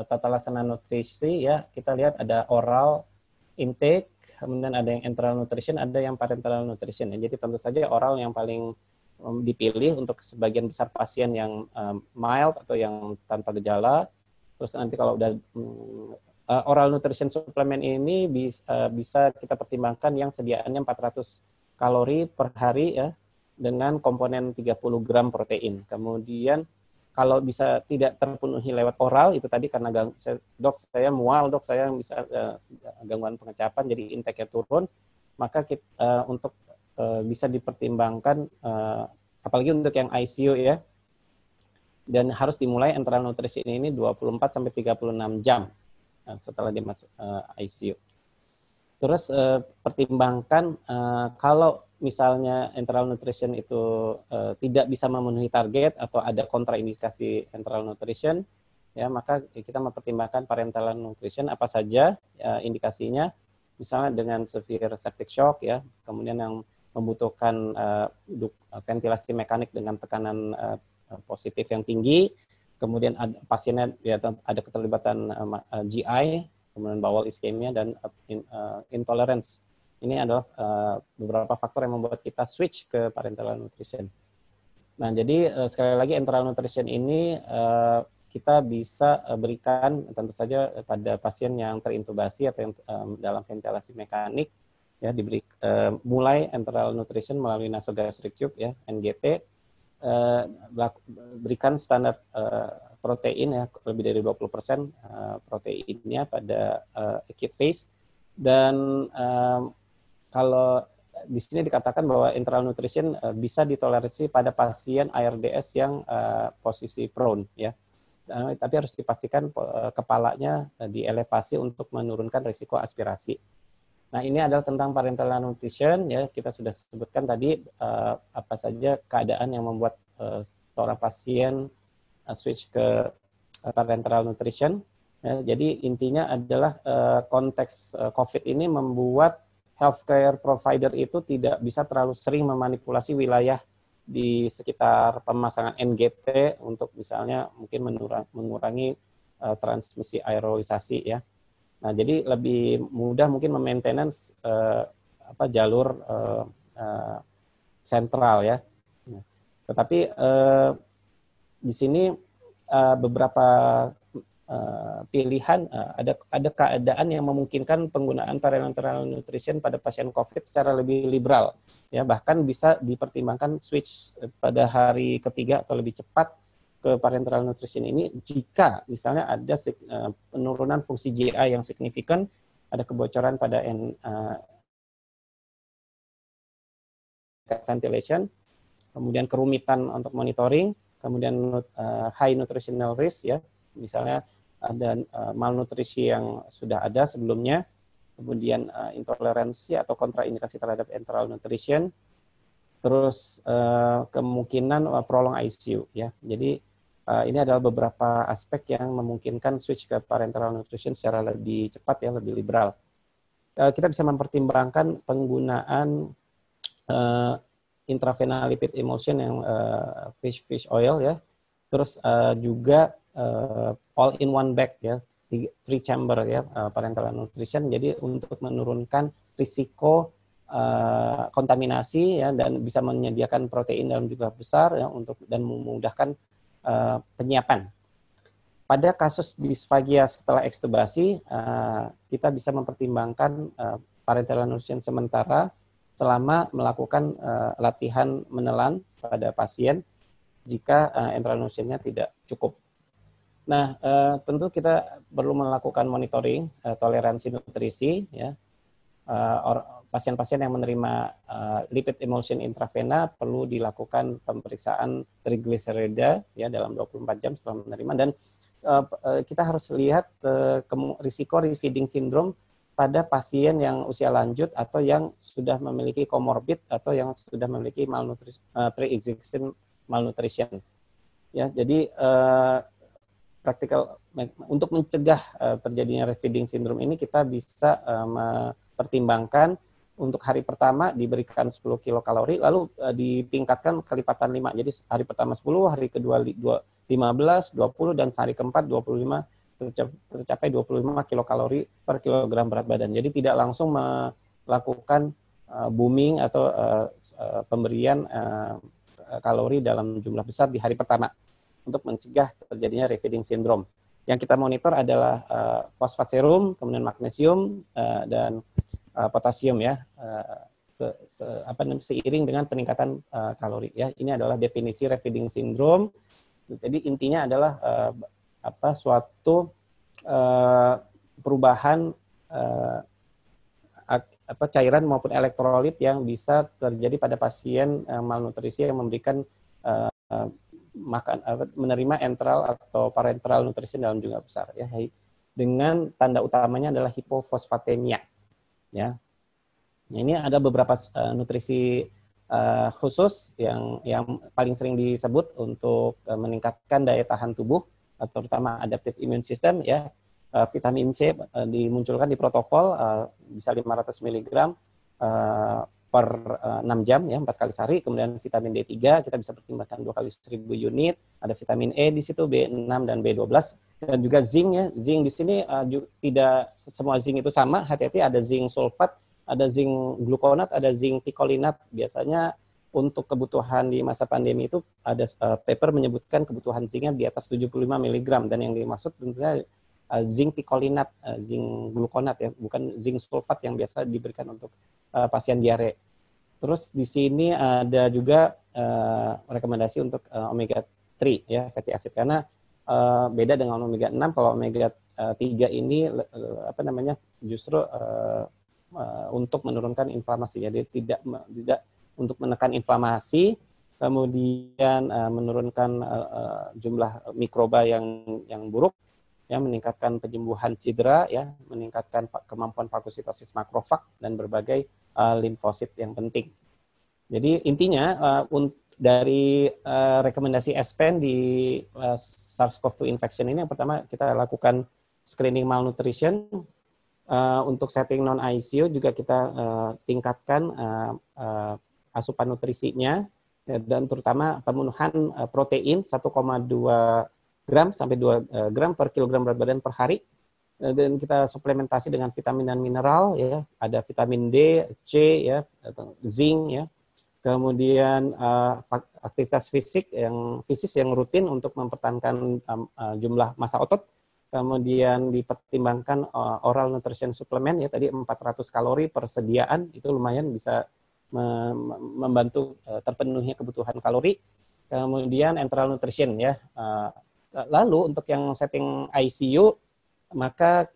tata laksana nutrisi ya. Kita lihat ada oral intake, kemudian ada yang enteral nutrition, ada yang parenteral nutrition. Jadi tentu saja oral yang paling dipilih untuk sebagian besar pasien yang mild atau yang tanpa gejala. Terus nanti kalau udah oral nutrition supplement ini bisa kita pertimbangkan yang sediaannya 400 kalori per hari ya dengan komponen 30 gram protein. Kemudian kalau bisa tidak terpenuhi lewat oral itu tadi karena dok saya mual, dok saya bisa gangguan pengecapan jadi intake-nya turun, maka kita untuk bisa dipertimbangkan apalagi untuk yang ICU ya. Dan harus dimulai enteral nutrition ini 24 sampai 36 jam setelah dia masuk ICU. Terus pertimbangkan kalau misalnya enteral nutrition itu tidak bisa memenuhi target atau ada kontraindikasi enteral nutrition ya, maka kita mempertimbangkan parenteral nutrition apa saja indikasinya, misalnya dengan severe septic shock ya, kemudian yang membutuhkan ventilasi mekanik dengan tekanan positif yang tinggi, kemudian pasiennya ya, ada keterlibatan GI, kemudian bowel ischemia dan intolerance. Ini adalah beberapa faktor yang membuat kita switch ke parenteral nutrition. Nah, jadi sekali lagi enteral nutrition ini kita bisa berikan tentu saja pada pasien yang terintubasi atau yang dalam ventilasi mekanik ya, diberi mulai enteral nutrition melalui nasogastric tube ya, NGT, berikan standar protein ya lebih dari 20% proteinnya pada acute phase. Dan kalau di sini dikatakan bahwa enteral nutrition bisa ditoleransi pada pasien ARDS yang posisi prone ya. Tapi harus dipastikan kepalanya dielevasi untuk menurunkan risiko aspirasi. Nah, ini adalah tentang parenteral nutrition ya. Kita sudah sebutkan tadi apa saja keadaan yang membuat seorang pasien switch ke parenteral nutrition. Ya, jadi intinya adalah konteks COVID ini membuat healthcare provider itu tidak bisa terlalu sering memanipulasi wilayah di sekitar pemasangan NGT untuk misalnya mungkin mengurangi transmisi aerolisasi ya. Nah, jadi lebih mudah mungkin memaintenance jalur sentral ya. Nah, tetapi di sini beberapa pilihan ada keadaan yang memungkinkan penggunaan parenteral nutrition pada pasien COVID secara lebih liberal ya, bahkan bisa dipertimbangkan switch pada hari ketiga atau lebih cepat ke parenteral nutrition ini jika misalnya ada penurunan fungsi GI yang signifikan, ada kebocoran pada ventilation, kemudian kerumitan untuk monitoring, kemudian high nutritional risk ya, misalnya ada malnutrisi yang sudah ada sebelumnya, kemudian intoleransi atau kontraindikasi terhadap enteral nutrition, terus kemungkinan prolong ICU ya. Jadi ini adalah beberapa aspek yang memungkinkan switch ke parenteral nutrition secara lebih cepat ya, lebih liberal. Kita bisa mempertimbangkan penggunaan intravenous lipid emulsion yang fish oil ya, terus juga all in one bag ya, 3 chamber ya, parenteral nutrition. Jadi untuk menurunkan risiko kontaminasi ya, dan bisa menyediakan protein dalam jumlah besar ya, dan memudahkan penyiapan. Pada kasus disfagia setelah ekstubasi, kita bisa mempertimbangkan parenteral nutrition sementara selama melakukan latihan menelan pada pasien jika enteral nutrition-nya tidak cukup. Nah, tentu kita perlu melakukan monitoring toleransi nutrisi ya. Pasien-pasien yang menerima lipid emulsion intravena perlu dilakukan pemeriksaan trigliserida ya dalam 24 jam setelah menerima, dan kita harus lihat risiko refeeding syndrome pada pasien yang usia lanjut atau yang sudah memiliki comorbid atau yang sudah memiliki pre-existing malnutrition. Ya, jadi praktikal untuk mencegah terjadinya refeeding syndrome ini kita bisa mempertimbangkan untuk hari pertama diberikan 10 kilokalori, lalu ditingkatkan kelipatan 5. Jadi hari pertama 10, hari kedua 15, 20, dan hari keempat 25, tercapai 25 kilokalori per kilogram berat badan. Jadi tidak langsung melakukan booming atau pemberian kalori dalam jumlah besar di hari pertama untuk mencegah terjadinya refeeding syndrome. Yang kita monitor adalah fosfat serum, kemudian magnesium, dan potasium ya, seiring dengan peningkatan kalori ya. Ini adalah definisi refeeding syndrome. Jadi intinya adalah suatu perubahan cairan maupun elektrolit yang bisa terjadi pada pasien malnutrisi yang memberikan menerima enteral atau parenteral nutrition dalam jumlah besar ya, dengan tanda utamanya adalah hipofosfatemia ya. Nah, ini ada beberapa nutrisi khusus yang paling sering disebut untuk meningkatkan daya tahan tubuh, terutama adaptive immune system ya. Vitamin C dimunculkan di protokol bisa 500 mg per 6 jam ya, 4 kali sehari. Kemudian vitamin D3 kita bisa pertimbangkan 2 kali 1000 unit. Ada vitamin E di situ, B6 dan B12, dan juga zinc ya. Zinc di sini tidak semua zinc itu sama, hati-hati, ada zinc sulfat, ada zinc gluconat, ada zinc picolinat. Biasanya untuk kebutuhan di masa pandemi itu ada paper menyebutkan kebutuhan zincnya di atas 75 mg, dan yang dimaksud tentunya zinc picolinat, zinc gluconat ya, bukan zinc sulfat yang biasa diberikan untuk pasien diare. Terus di sini ada juga rekomendasi untuk omega 3 ya, fatty acid, karena beda dengan omega 6. Kalau omega 3 ini justru untuk menurunkan inflamasi. Jadi tidak untuk menekan inflamasi, kemudian menurunkan jumlah mikroba yang buruk, ya, meningkatkan penyembuhan cedera, ya, meningkatkan kemampuan fagositosis makrofag dan berbagai limfosit yang penting. Jadi intinya dari rekomendasi ESPEN di SARS-CoV-2 infection ini, yang pertama kita lakukan screening malnutrition. Untuk setting non ICU juga kita tingkatkan asupan nutrisinya, dan terutama pemenuhan protein 1,2 gram sampai 2 gram per kilogram berat badan per hari. Dan kita suplementasi dengan vitamin dan mineral, ya, ada vitamin D, C, ya, atau zinc, ya. Kemudian aktivitas fisik yang rutin untuk mempertahankan jumlah massa otot. Kemudian dipertimbangkan oral nutrition supplement, ya, tadi 400 kalori persediaan, itu lumayan bisa membantu terpenuhnya kebutuhan kalori. Kemudian enteral nutrition, ya. Lalu untuk yang setting ICU, maka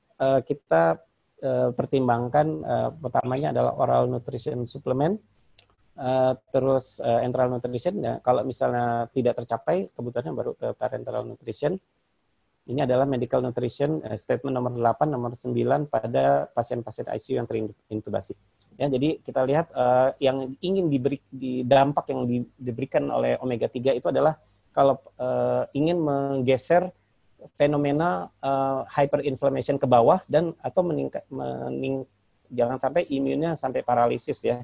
kita pertimbangkan pertamanya adalah oral nutrition supplement, terus enteral nutrition, ya. Kalau misalnya tidak tercapai kebutuhannya, baru ke parenteral nutrition. Ini adalah medical nutrition statement nomor 8, nomor 9 pada pasien-pasien ICU yang terintubasi. Ya, jadi kita lihat yang ingin dampak yang diberikan oleh omega 3 itu adalah kalau ingin menggeser fenomena hyperinflammation ke bawah dan atau jangan sampai imunnya sampai paralisis, ya.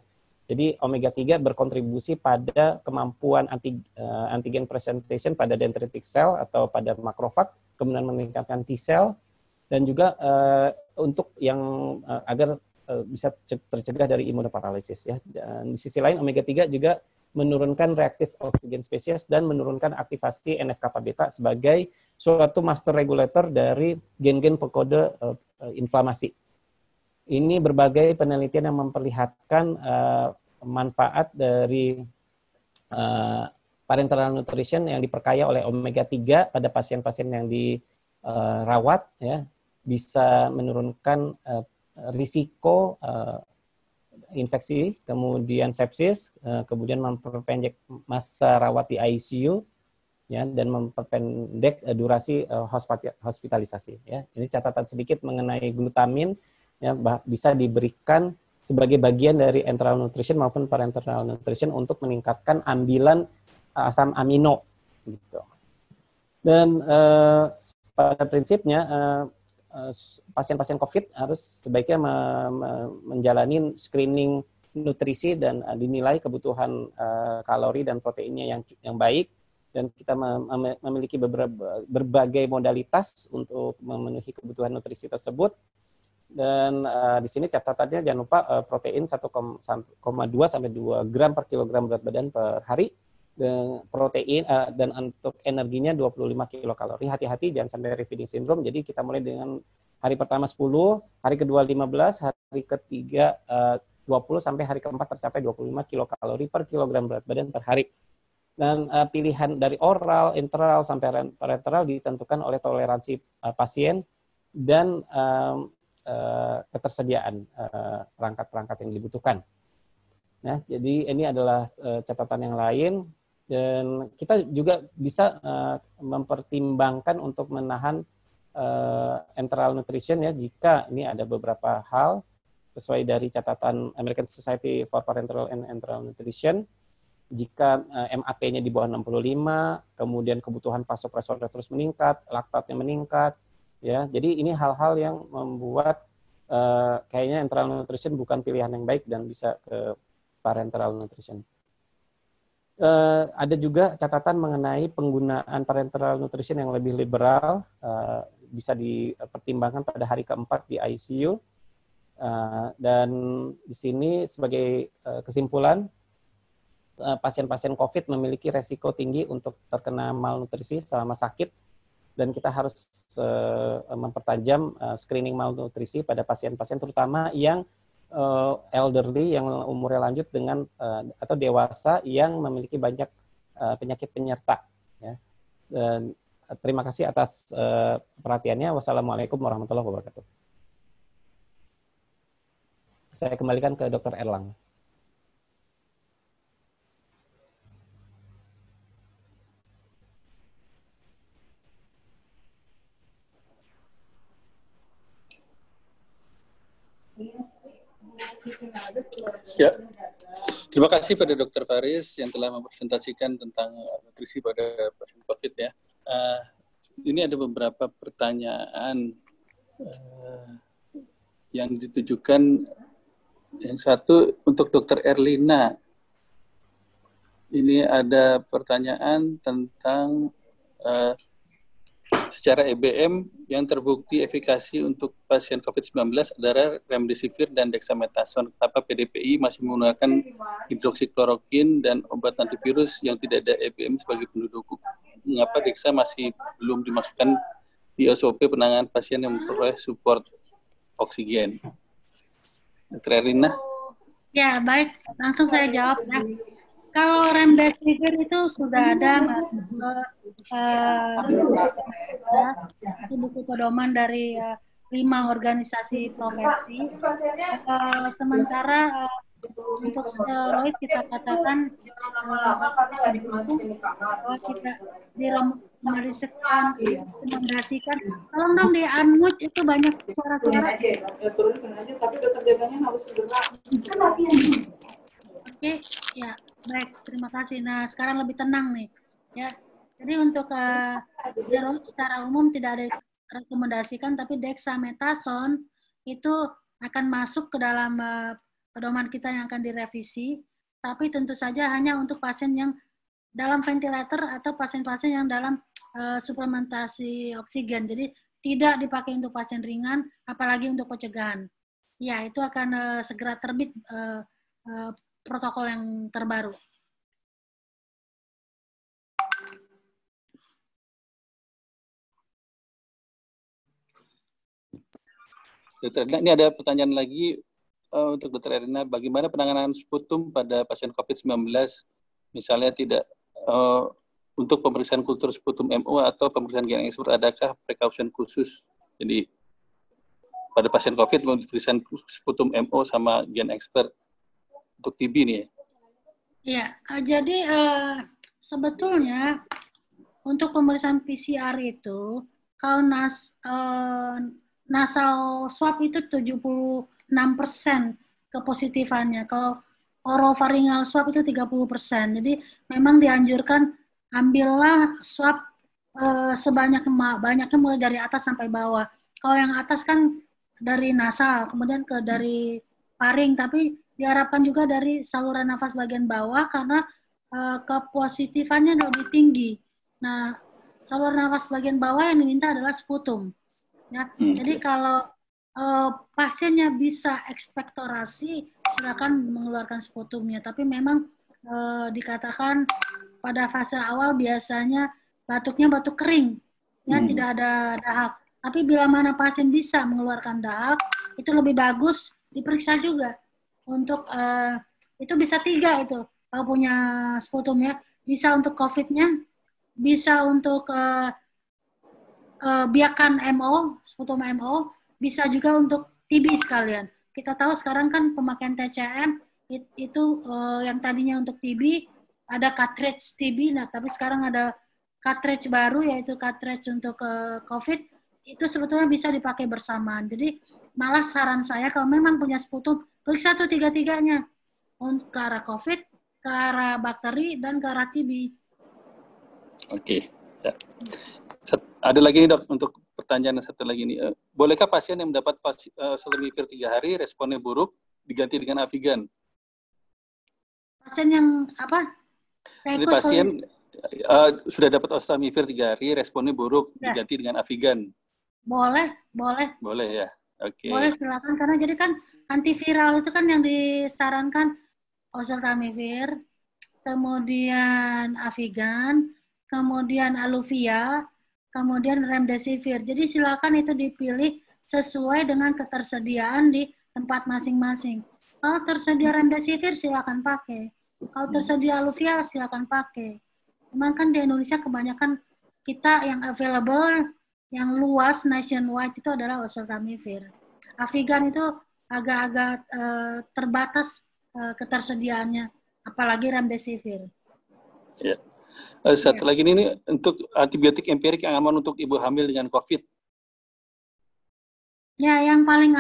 Jadi omega 3 berkontribusi pada kemampuan antigen presentation pada dendritic cell atau pada makrofag, kemudian meningkatkan T cell, dan juga untuk yang agar bisa tercegah dari imunoparalisis, ya. Dan di sisi lain omega 3 juga menurunkan reaktif oksigen spesies dan menurunkan aktivasi NF-kappa beta sebagai suatu master regulator dari gen-gen pekode inflamasi. Ini berbagai penelitian yang memperlihatkan manfaat dari parenteral nutrition yang diperkaya oleh omega 3 pada pasien-pasien yang dirawat, ya, bisa menurunkan risiko infeksi, kemudian sepsis, kemudian memperpendek masa rawat di ICU, ya, dan memperpendek durasi hospitalisasi, ya. Ini catatan sedikit mengenai glutamin, ya, bisa diberikan sebagai bagian dari enteral nutrition maupun parenteral nutrition untuk meningkatkan ambilan asam amino, gitu. Dan pada prinsipnya pasien-pasien COVID harus sebaiknya menjalani screening nutrisi dan dinilai kebutuhan kalori dan proteinnya yang baik, dan kita memiliki berbagai modalitas untuk memenuhi kebutuhan nutrisi tersebut. Dan di sini catatannya jangan lupa protein 1,2 sampai 2 gram per kilogram berat badan per hari, dan protein dan untuk energinya 25 kilokalori. Hati-hati jangan sampai refeeding syndrome. Jadi kita mulai dengan hari pertama 10, hari kedua 15, hari ketiga 20, sampai hari keempat tercapai 25 kilokalori per kilogram berat badan per hari. Dan pilihan dari oral, enteral, sampai parenteral ditentukan oleh toleransi pasien dan ketersediaan perangkat-perangkat yang dibutuhkan. Nah, jadi ini adalah catatan yang lain, dan kita juga bisa mempertimbangkan untuk menahan enteral nutrition, ya, jika ini ada beberapa hal sesuai dari catatan American Society for Parenteral and Enteral Nutrition. Jika MAP-nya di bawah 65, kemudian kebutuhan vasopresornya terus meningkat, laktatnya meningkat, ya. Jadi ini hal-hal yang membuat kayaknya enteral nutrition bukan pilihan yang baik dan bisa ke parenteral nutrition. Ada juga catatan mengenai penggunaan parenteral nutrition yang lebih liberal, bisa dipertimbangkan pada hari keempat di ICU. Dan di sini sebagai kesimpulan, pasien-pasien COVID memiliki resiko tinggi untuk terkena malnutrisi selama sakit, dan kita harus mempertajam screening malnutrisi pada pasien-pasien terutama yang elderly, yang umurnya lanjut dengan atau dewasa yang memiliki banyak penyakit penyerta, ya. Dan terima kasih atas perhatiannya. Wassalamualaikum warahmatullahi wabarakatuh. Saya kembalikan ke Dr. Erlang. Ya, terima kasih pada Dr. Faris yang telah mempresentasikan tentang nutrisi pada pasien COVID ya. Ini ada beberapa pertanyaan yang ditujukan. Yang satu untuk Dr. Erlina. Ini ada pertanyaan tentang secara EBM yang terbukti efikasi untuk pasien COVID-19 adalah remdesivir dan dexamethasone. Kenapa PDPI masih menggunakan hidroksikloroquine dan obat antivirus yang tidak ada EBM sebagai penduduk? Mengapa Dexa masih belum dimasukkan di SOP penanganan pasien yang memperoleh support oksigen? Dr. Erlina? Ya, baik. Langsung saya jawab. Ya. Kalau remdesivir itu sudah ada itu buku pedoman dari 5 organisasi profesi. Sementara untuk steroid kita katakan tidak direkomendasikan. Tolong dong di unmute, itu banyak suara-suara. Tapi dokter jaganya harus segera. Oke, ya baik, terima kasih. Nah sekarang lebih tenang nih, ya. Jadi untuk steroid secara umum tidak ada rekomendasikan, tapi dexamethasone itu akan masuk ke dalam pedoman kita yang akan direvisi, tapi tentu saja hanya untuk pasien yang dalam ventilator atau pasien-pasien yang dalam suplementasi oksigen. Jadi tidak dipakai untuk pasien ringan, apalagi untuk pencegahan. Ya, itu akan segera terbit protokol yang terbaru. Dokter Erlina, ini ada pertanyaan lagi untuk Dr. Erlina. Bagaimana penanganan sputum pada pasien COVID-19? Misalnya tidak untuk pemeriksaan kultur sputum MO atau pemeriksaan gen expert, adakah precaution khusus? Jadi pada pasien COVID pemeriksaan sputum MO sama gen expert untuk TB nih. Ya, jadi sebetulnya untuk pemeriksaan PCR itu kalau nasal swab itu 76% kepositifannya. Kalau orofaringal swab itu 30%. Jadi memang dianjurkan ambillah swab banyaknya mulai dari atas sampai bawah. Kalau yang atas kan dari nasal, kemudian dari paring, tapi diharapkan juga dari saluran nafas bagian bawah karena kepositifannya lebih tinggi. Nah, saluran nafas bagian bawah yang diminta adalah sputum. Ya, jadi kalau pasiennya bisa ekspektorasi, silakan mengeluarkan sputumnya. Tapi memang dikatakan pada fase awal biasanya batuknya batuk kering, ya tidak ada dahak. Tapi bila mana pasien bisa mengeluarkan dahak, itu lebih bagus diperiksa juga. Untuk itu bisa 3 itu kalau punya sputumnya, bisa untuk COVID-nya, bisa untuk biakan MO, sputum MO, bisa juga untuk TB sekalian. Kita tahu sekarang kan pemakaian TCM itu yang tadinya untuk TB ada cartridge TB, nah tapi sekarang ada cartridge baru yaitu cartridge untuk COVID, itu sebetulnya bisa dipakai bersamaan. Jadi malah saran saya kalau memang punya sputum, periksa tuh 3-tiganya untuk ke arah COVID, ke arah bakteri, dan ke arah TB. Oke. Ya. Ada lagi nih dok, untuk pertanyaan satu lagi nih. Bolehkah pasien yang mendapat Oseltamivir 3 hari responnya buruk diganti dengan Avigan? Pasien yang apa? Ini pasien sudah dapat Oseltamivir 3 hari responnya buruk ya, diganti dengan Avigan. Boleh. Boleh ya. Oke. Boleh, silakan, karena jadi kan antiviral itu kan yang disarankan Oseltamivir, kemudian Avigan, kemudian Aluvia, kemudian remdesivir. Jadi silakan itu dipilih sesuai dengan ketersediaan di tempat masing-masing. Kalau tersedia remdesivir silakan pakai. Kalau tersedia Aluvia silakan pakai. Cuman kan di Indonesia kebanyakan kita yang available, yang luas nationwide itu adalah Oseltamivir. Avigan itu agak-agak terbatas ketersediaannya, apalagi remdesivir. Ya. Satu lagi ini untuk antibiotik empirik yang aman untuk ibu hamil dengan COVID. Ya, yang paling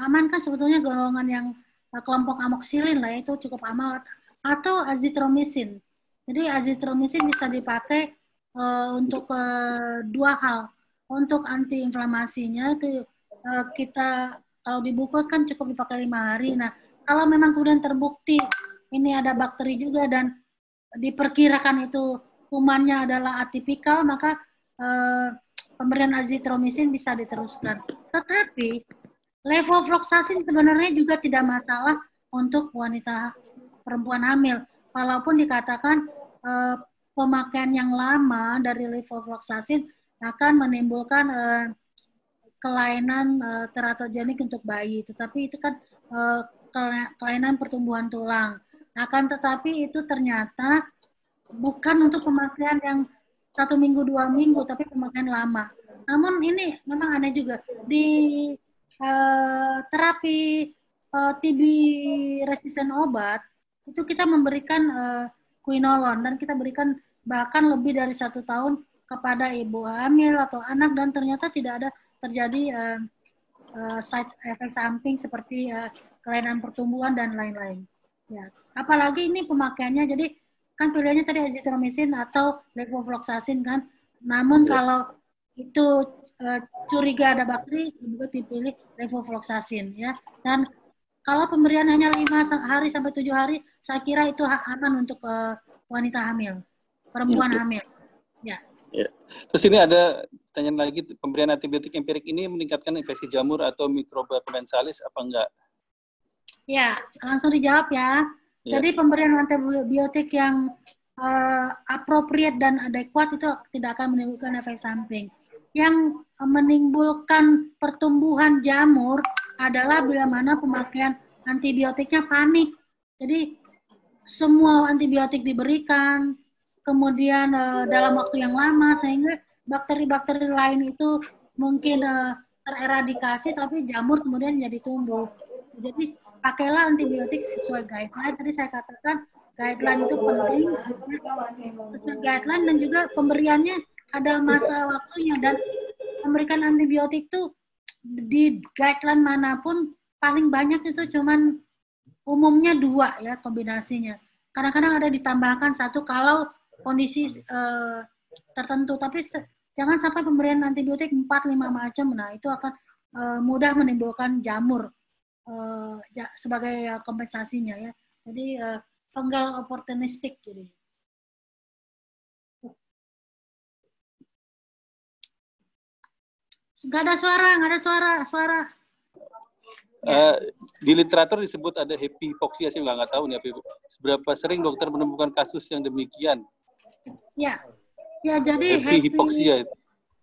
aman kan sebetulnya golongan yang kelompok amoksilin lah, itu cukup aman, atau azitromisin. Jadi azitromisin bisa dipakai untuk dua hal. Untuk antiinflamasinya itu kita kalau di buku kan cukup dipakai 5 hari. Nah, kalau memang kemudian terbukti ini ada bakteri juga dan diperkirakan itu kumannya adalah atipikal, maka pemberian azitromisin bisa diteruskan. Tetapi levofloxacin sebenarnya juga tidak masalah untuk wanita perempuan hamil. Walaupun dikatakan pemakaian yang lama dari levofloxacin akan menimbulkan kelainan teratogenik untuk bayi, tetapi itu kan kelainan pertumbuhan tulang. Akan tetapi itu ternyata bukan untuk pemakaian yang 1 minggu 2 minggu, tapi pemakaian lama. Namun ini memang aneh juga di terapi TB resisten obat itu kita memberikan quinolone dan kita berikan bahkan lebih dari 1 tahun kepada ibu hamil atau anak, dan ternyata tidak ada terjadi side effect samping seperti kelainan pertumbuhan dan lain-lain. Ya, apalagi ini pemakaiannya, jadi kan pilihannya tadi azitromisin atau levofloxacin kan. Namun kalau itu curiga ada bakteri, juga dipilih levofloxacin ya. Dan kalau pemberian hanya 5 hari sampai 7 hari, saya kira itu aman untuk wanita hamil, perempuan hamil. Ya. Ya. Terus ini ada pertanyaan lagi, pemberian antibiotik empirik ini meningkatkan infeksi jamur atau mikroba commensalis apa enggak? Ya, langsung dijawab ya. Jadi pemberian antibiotik yang appropriate dan adekuat itu tidak akan menimbulkan efek samping. Yang menimbulkan pertumbuhan jamur adalah bila mana pemakaian antibiotiknya panik. Jadi semua antibiotik diberikan, kemudian dalam waktu yang lama, sehingga bakteri-bakteri lain itu mungkin tereradikasi, tapi jamur kemudian jadi tumbuh. Jadi pakailah antibiotik sesuai guideline. Tadi saya katakan guideline itu penting, sesuai guideline, dan juga pemberiannya ada masa waktunya, dan memberikan antibiotik itu di guideline manapun paling banyak itu cuman umumnya 2 ya kombinasinya. Kadang-kadang ada ditambahkan 1 kalau kondisi tertentu, tapi jangan sampai pemberian antibiotik 4-5 macam. Nah, itu akan mudah menimbulkan jamur sebagai kompensasinya ya. Jadi fungal opportunistic jadi. Nggak ada suara. Di literatur disebut ada happy hypoxia, saya nggak tahu nih seberapa sering dokter menemukan kasus yang demikian. Ya jadi happy hypoxia.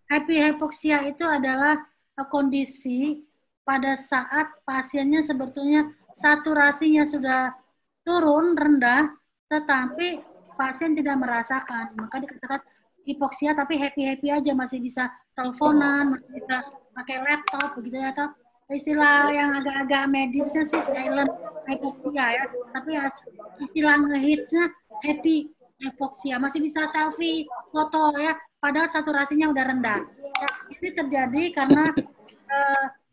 Happy hypoxia itu adalah kondisi pada saat pasiennya sebetulnya saturasinya sudah turun rendah, tetapi pasien tidak merasakan, maka dikatakan hipoksia, tapi happy aja, masih bisa teleponan, masih bisa pakai laptop begitu ya, atau istilah yang agak-agak medisnya sih silent hypoxia ya, tapi istilah ngehitsnya happy hypoxia, masih bisa selfie, foto ya, padahal saturasinya udah rendah. Ya, ini terjadi karena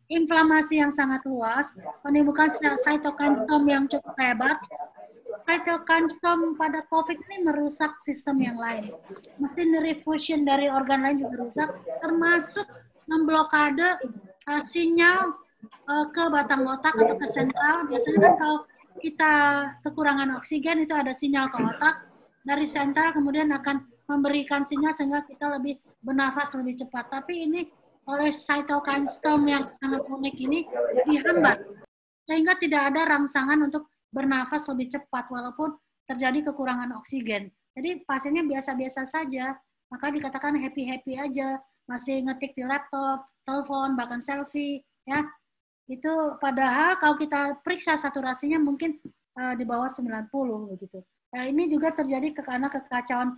inflamasi yang sangat luas, menimbulkan cytokine storm yang cukup hebat. Cytokine storm pada COVID ini merusak sistem yang lain. Machinery fusion dari organ lain juga rusak, termasuk memblokade sinyal ke batang otak atau ke sentral. Biasanya kan kalau kita kekurangan oksigen itu ada sinyal ke otak, dari sentral kemudian akan memberikan sinyal sehingga kita lebih bernafas lebih cepat. Tapi ini oleh cytokine storm yang sangat unik ini dihambat, sehingga tidak ada rangsangan untuk bernafas lebih cepat walaupun terjadi kekurangan oksigen. Jadi pasiennya biasa-biasa saja, maka dikatakan happy aja, masih ngetik di laptop, telepon, bahkan selfie, ya. Itu padahal kalau kita periksa saturasinya mungkin di bawah 90 begitu. Nah, ini juga terjadi karena kekacauan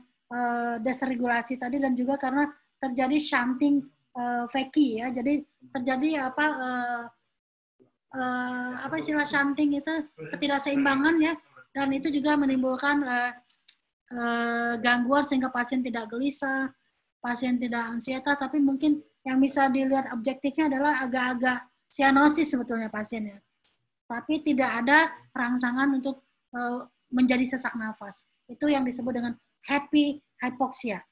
desregulasi tadi, dan juga karena terjadi shunting Veki ya, jadi terjadi apa istilah shunting itu, ketidakseimbangan ya, dan itu juga menimbulkan gangguan sehingga pasien tidak gelisah, pasien tidak ansietas, tapi mungkin yang bisa dilihat objektifnya adalah agak-agak sianosis sebetulnya pasiennya. tapi tidak ada rangsangan untuk menjadi sesak nafas. Itu yang disebut dengan happy hypoxia.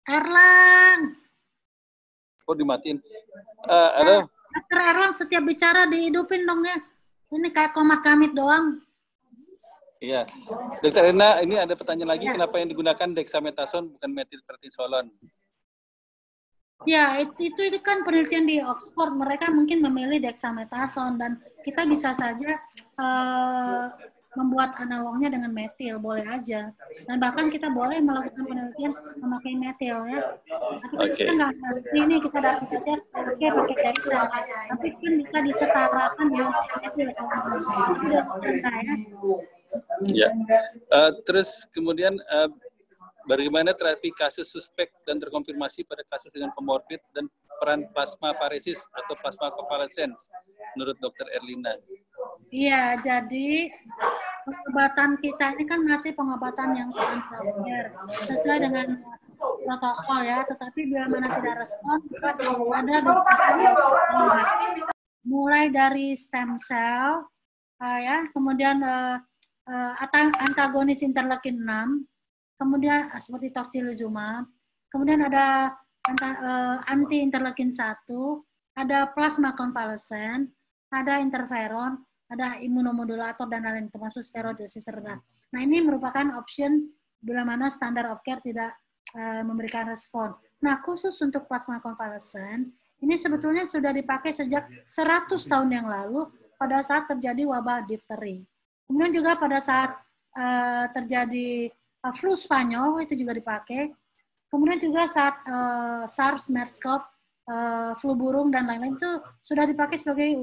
Erlang. Oh, dimatiin. Halo. Dokter Erlang setiap bicara dihidupin dong ya. Ini kayak komat kamit doang. Iya. Dokter Erna, ini ada pertanyaan lagi. Ya. Kenapa yang digunakan dexamethasone bukan metilprednisolon? Ya, itu kan penelitian di Oxford. Mereka mungkin memilih dexamethasone dan kita bisa saja membuat analognya dengan metil, boleh aja. Dan bahkan kita boleh melakukan penelitian memakai metil ya. Tapi kita nggak ngerti ini, kita dapat saja pakai dexa. Tapi kan bisa disetarakan dengan metil. Ya. Terus kemudian bagaimana terapi kasus suspek dan terkonfirmasi pada kasus dengan komorbid dan peran plasmafaresis atau plasma convalescence menurut Dr. Erlina? Iya, jadi pengobatan kita ini kan masih pengobatan yang standar sesuai dengan protokol ya. Tetapi bila mana tidak respon, ada mulai dari stem cell, ya, kemudian antagonis interleukin 6. Kemudian seperti tocilizumab, kemudian ada anti-interleukin 1, ada plasma konvalesen, ada interferon, ada imunomodulator dan lain-lain, termasuk steroid dosis rendah. Nah, ini merupakan option bila mana standar of care tidak memberikan respon. Nah, khusus untuk plasma konvalesen, ini sebetulnya sudah dipakai sejak 100 tahun yang lalu pada saat terjadi wabah difteri. Kemudian juga pada saat terjadi flu Spanyol itu juga dipakai. Kemudian juga saat SARS, MERS-CoV, flu burung dan lain-lain itu sudah dipakai sebagai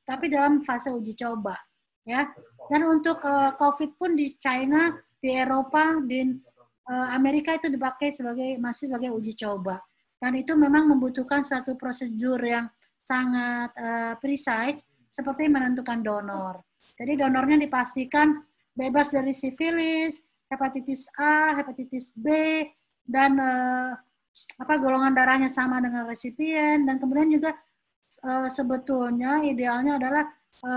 tapi dalam fase uji coba, ya. Dan untuk COVID pun di China, di Eropa, di Amerika itu dipakai masih sebagai uji coba. Dan itu memang membutuhkan suatu prosedur yang sangat precise, seperti menentukan donor. Jadi donornya dipastikan bebas dari sifilis, hepatitis A, hepatitis B, dan golongan darahnya sama dengan resipien, dan kemudian juga sebetulnya idealnya adalah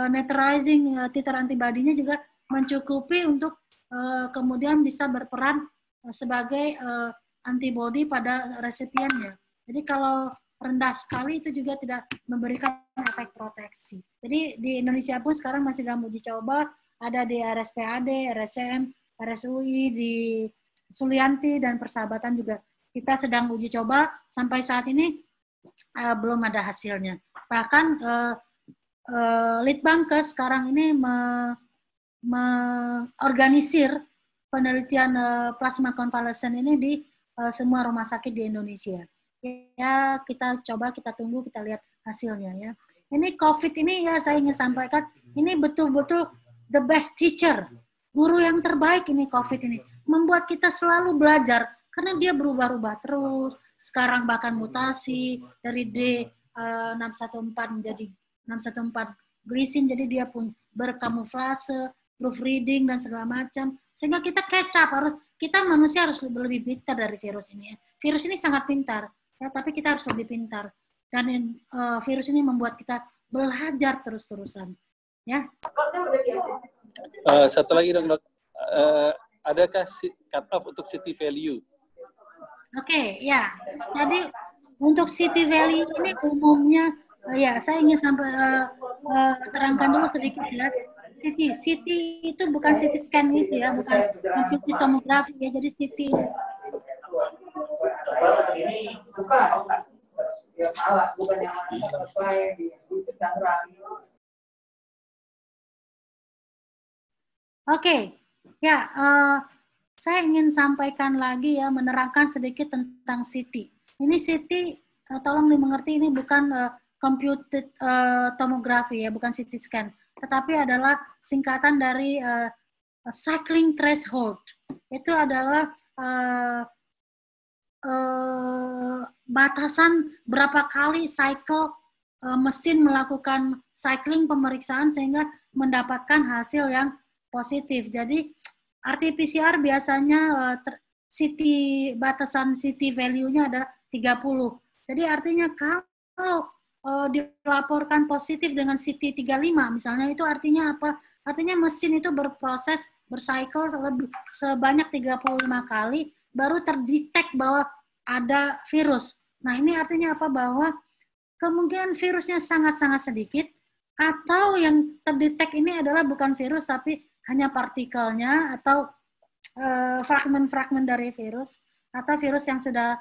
neutralizing titer antibodinya juga mencukupi untuk kemudian bisa berperan sebagai antibodi pada resipiennya. Jadi kalau rendah sekali itu juga tidak memberikan efek proteksi. Jadi di Indonesia pun sekarang masih dalam uji coba, ada di RSPAD, RSCM, RSUI, di Sulianti, dan Persahabatan juga kita sedang uji coba. Sampai saat ini belum ada hasilnya. Bahkan Litbangkes sekarang ini mengorganisir penelitian plasma konvalesen ini di semua rumah sakit di Indonesia. Ya, kita coba, kita tunggu, kita lihat hasilnya ya. Ini COVID ini ya saya ingin sampaikan, ini betul-betul the best teacher. Guru yang terbaik ini COVID ini. Membuat kita selalu belajar, karena dia berubah-ubah terus. Sekarang bahkan mutasi dari D614 menjadi 614 glisin, jadi dia pun berkamuflase, proofreading, dan segala macam. Sehingga kita catch up, kita manusia harus lebih pintar dari virus ini. Virus ini sangat pintar, ya, tapi kita harus lebih pintar. Dan virus ini membuat kita belajar terus-terusan. Ya. Satu lagi dong, Dok. Adakah cut off untuk city value? Oke, ya. Jadi untuk city value ini umumnya, ya saya ingin terangkan dulu sedikit ya. City itu bukan CT scan itu ya, bukan computed tomografi ya. Jadi city Oke, ya. Saya ingin sampaikan lagi ya, menerangkan sedikit tentang CT. Ini CT, tolong dimengerti, ini bukan computed tomografi ya, bukan CT scan, tetapi adalah singkatan dari cycling threshold. Itu adalah batasan berapa kali cycle mesin melakukan cycling pemeriksaan sehingga mendapatkan hasil yang positif. Jadi RT-PCR biasanya batasan CT value-nya adalah 30. Jadi artinya kalau dilaporkan positif dengan CT 35 misalnya, itu artinya apa? Artinya mesin itu berproses, bercycle sebanyak 35 kali baru terdetek bahwa ada virus. Nah, ini artinya apa? Bahwa kemungkinan virusnya sangat-sangat sedikit, atau yang terdetek ini adalah bukan virus tapi hanya partikelnya atau fragmen-fragmen dari virus, atau virus yang sudah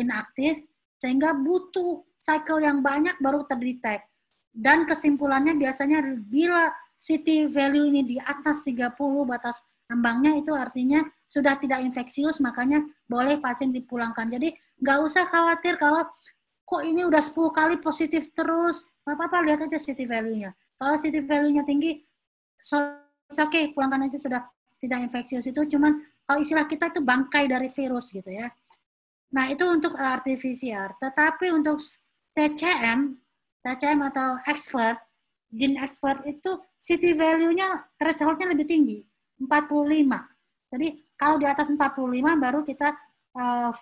inaktif, sehingga butuh cycle yang banyak baru terdetek. Dan kesimpulannya biasanya bila CT value ini di atas 30 batas ambangnya, itu artinya sudah tidak infeksius, makanya boleh pasien dipulangkan. Jadi nggak usah khawatir kalau kok ini udah 10 kali positif terus, nggak apa-apa, lihat aja CT value-nya. Kalau CT value-nya tinggi, oke, pulangkan aja, sudah tidak infeksius. Itu cuman kalau istilah kita itu bangkai dari virus gitu ya. Nah, itu untuk RT-PCR. Tetapi untuk TCM atau expert, gene expert itu CT value-nya, threshold-nya lebih tinggi, 45. Jadi kalau di atas 45 baru kita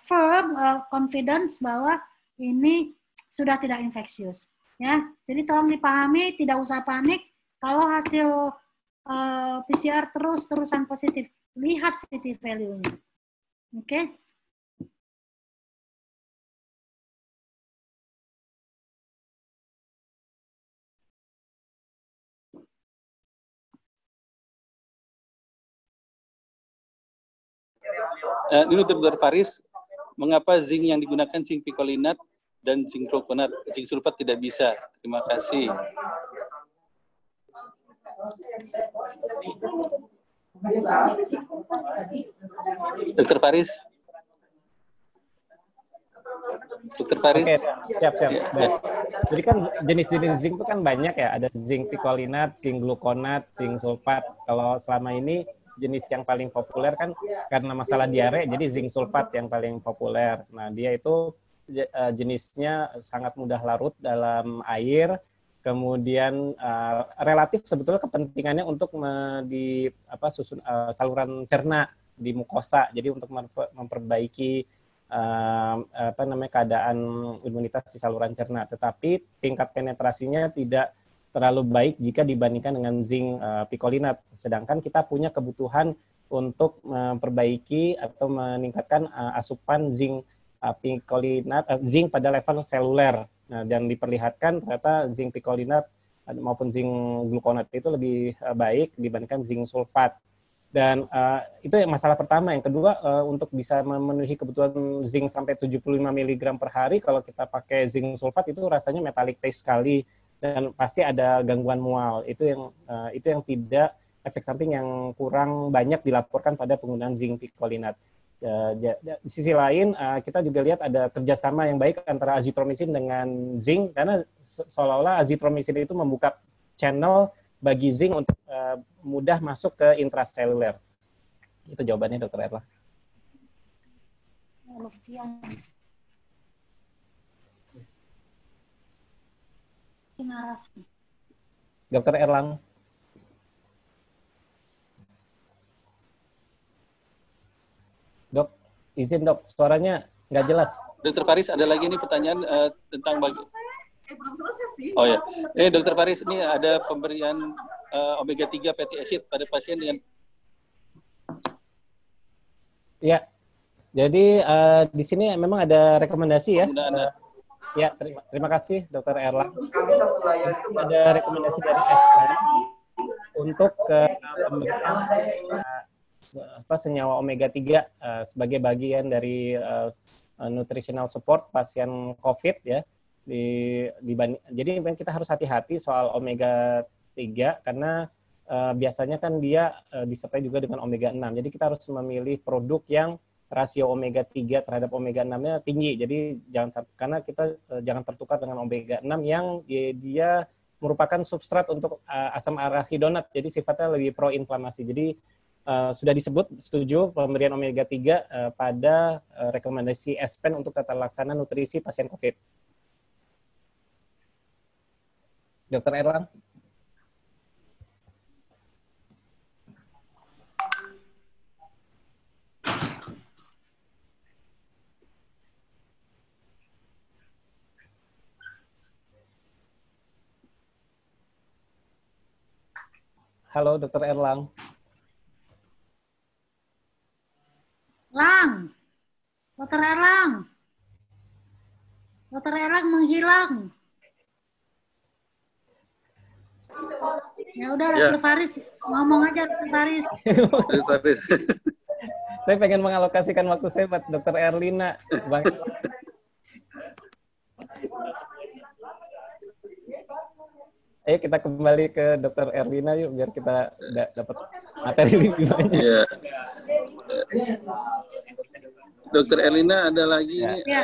firm confidence bahwa ini sudah tidak infeksius. Ya, jadi tolong dipahami, tidak usah panik kalau hasil PCR terus-terusan positif. Lihat CT value-nya. Oke? Ini Dr. Faris, mengapa zinc yang digunakan zinc picolinat dan zinc gluconat, zinc sulfat tidak bisa? Terima kasih. Dr. Faris? Dr. Faris? Oke, siap. Baik. Jadi kan jenis-jenis zinc itu kan banyak ya, ada zinc picolinat, zinc gluconat, zinc sulfat. Kalau selama ini jenis yang paling populer kan karena masalah diare, jadi zinc sulfat yang paling populer. Nah, dia itu jenisnya sangat mudah larut dalam air, kemudian relatif sebetulnya kepentingannya untuk saluran cerna di mukosa, jadi untuk memperbaiki keadaan imunitas di saluran cerna. Tetapi tingkat penetrasinya tidak terlalu baik jika dibandingkan dengan zinc picolinat. Sedangkan kita punya kebutuhan untuk memperbaiki atau meningkatkan asupan zinc picolinat, zinc pada level seluler. Nah, dan diperlihatkan ternyata zinc picolinat maupun zinc gluconat itu lebih baik dibandingkan zinc sulfat. Dan itu yang masalah pertama. Yang kedua, untuk bisa memenuhi kebutuhan zinc sampai 75 mg per hari, kalau kita pakai zinc sulfat itu rasanya metallic taste sekali dan pasti ada gangguan mual. Itu yang tidak, efek samping yang kurang banyak dilaporkan pada penggunaan zinc picolinat. Di sisi lain, kita juga lihat ada kerjasama yang baik antara azitromisin dengan zinc, karena seolah-olah azitromisin itu membuka channel bagi zinc untuk mudah masuk ke intraseluler. Itu jawabannya, Dr. Erla. Dr. Erlang. Dok, izin dok, suaranya nggak jelas. Dr. Faris, ada lagi nih pertanyaan tentang belum selesai sih. Oh ya, ini Dr. Faris, ini ada pemberian omega 3 fatty acid pada pasien dengan. Ya, jadi di sini memang ada rekomendasi ya. Ya, terima kasih Dr. Erlang. Ada rekomendasi dari SPN untuk pemberian senyawa omega 3 sebagai bagian dari nutritional support pasien COVID ya. Jadi kita harus hati-hati soal omega 3 karena biasanya kan dia disertai juga dengan omega 6. Jadi kita harus memilih produk yang rasio omega 3 terhadap omega 6-nya tinggi. Jadi karena kita jangan tertukar dengan omega 6 yang dia merupakan substrat untuk asam arachidonat. Jadi sifatnya lebih pro-inflamasi. Jadi sudah disebut setuju pemberian omega 3 pada rekomendasi SPEN untuk tata laksana nutrisi pasien COVID. Dr. Erlang. Halo, Dr. Erlang. Lang, Dr. Erlang. Dr. Erlang menghilang. Ya udah, Ya. Dr. Faris ngomong aja, Dr. Faris. Faris. Saya pengen mengalokasikan waktu saya buat Dr. Erlina. Bang. Ayo kita kembali ke Dr. Erlina yuk, biar kita dapat materi lebih banyak. Ya. Dr. Erlina, ada lagi Ya. nih, Ya.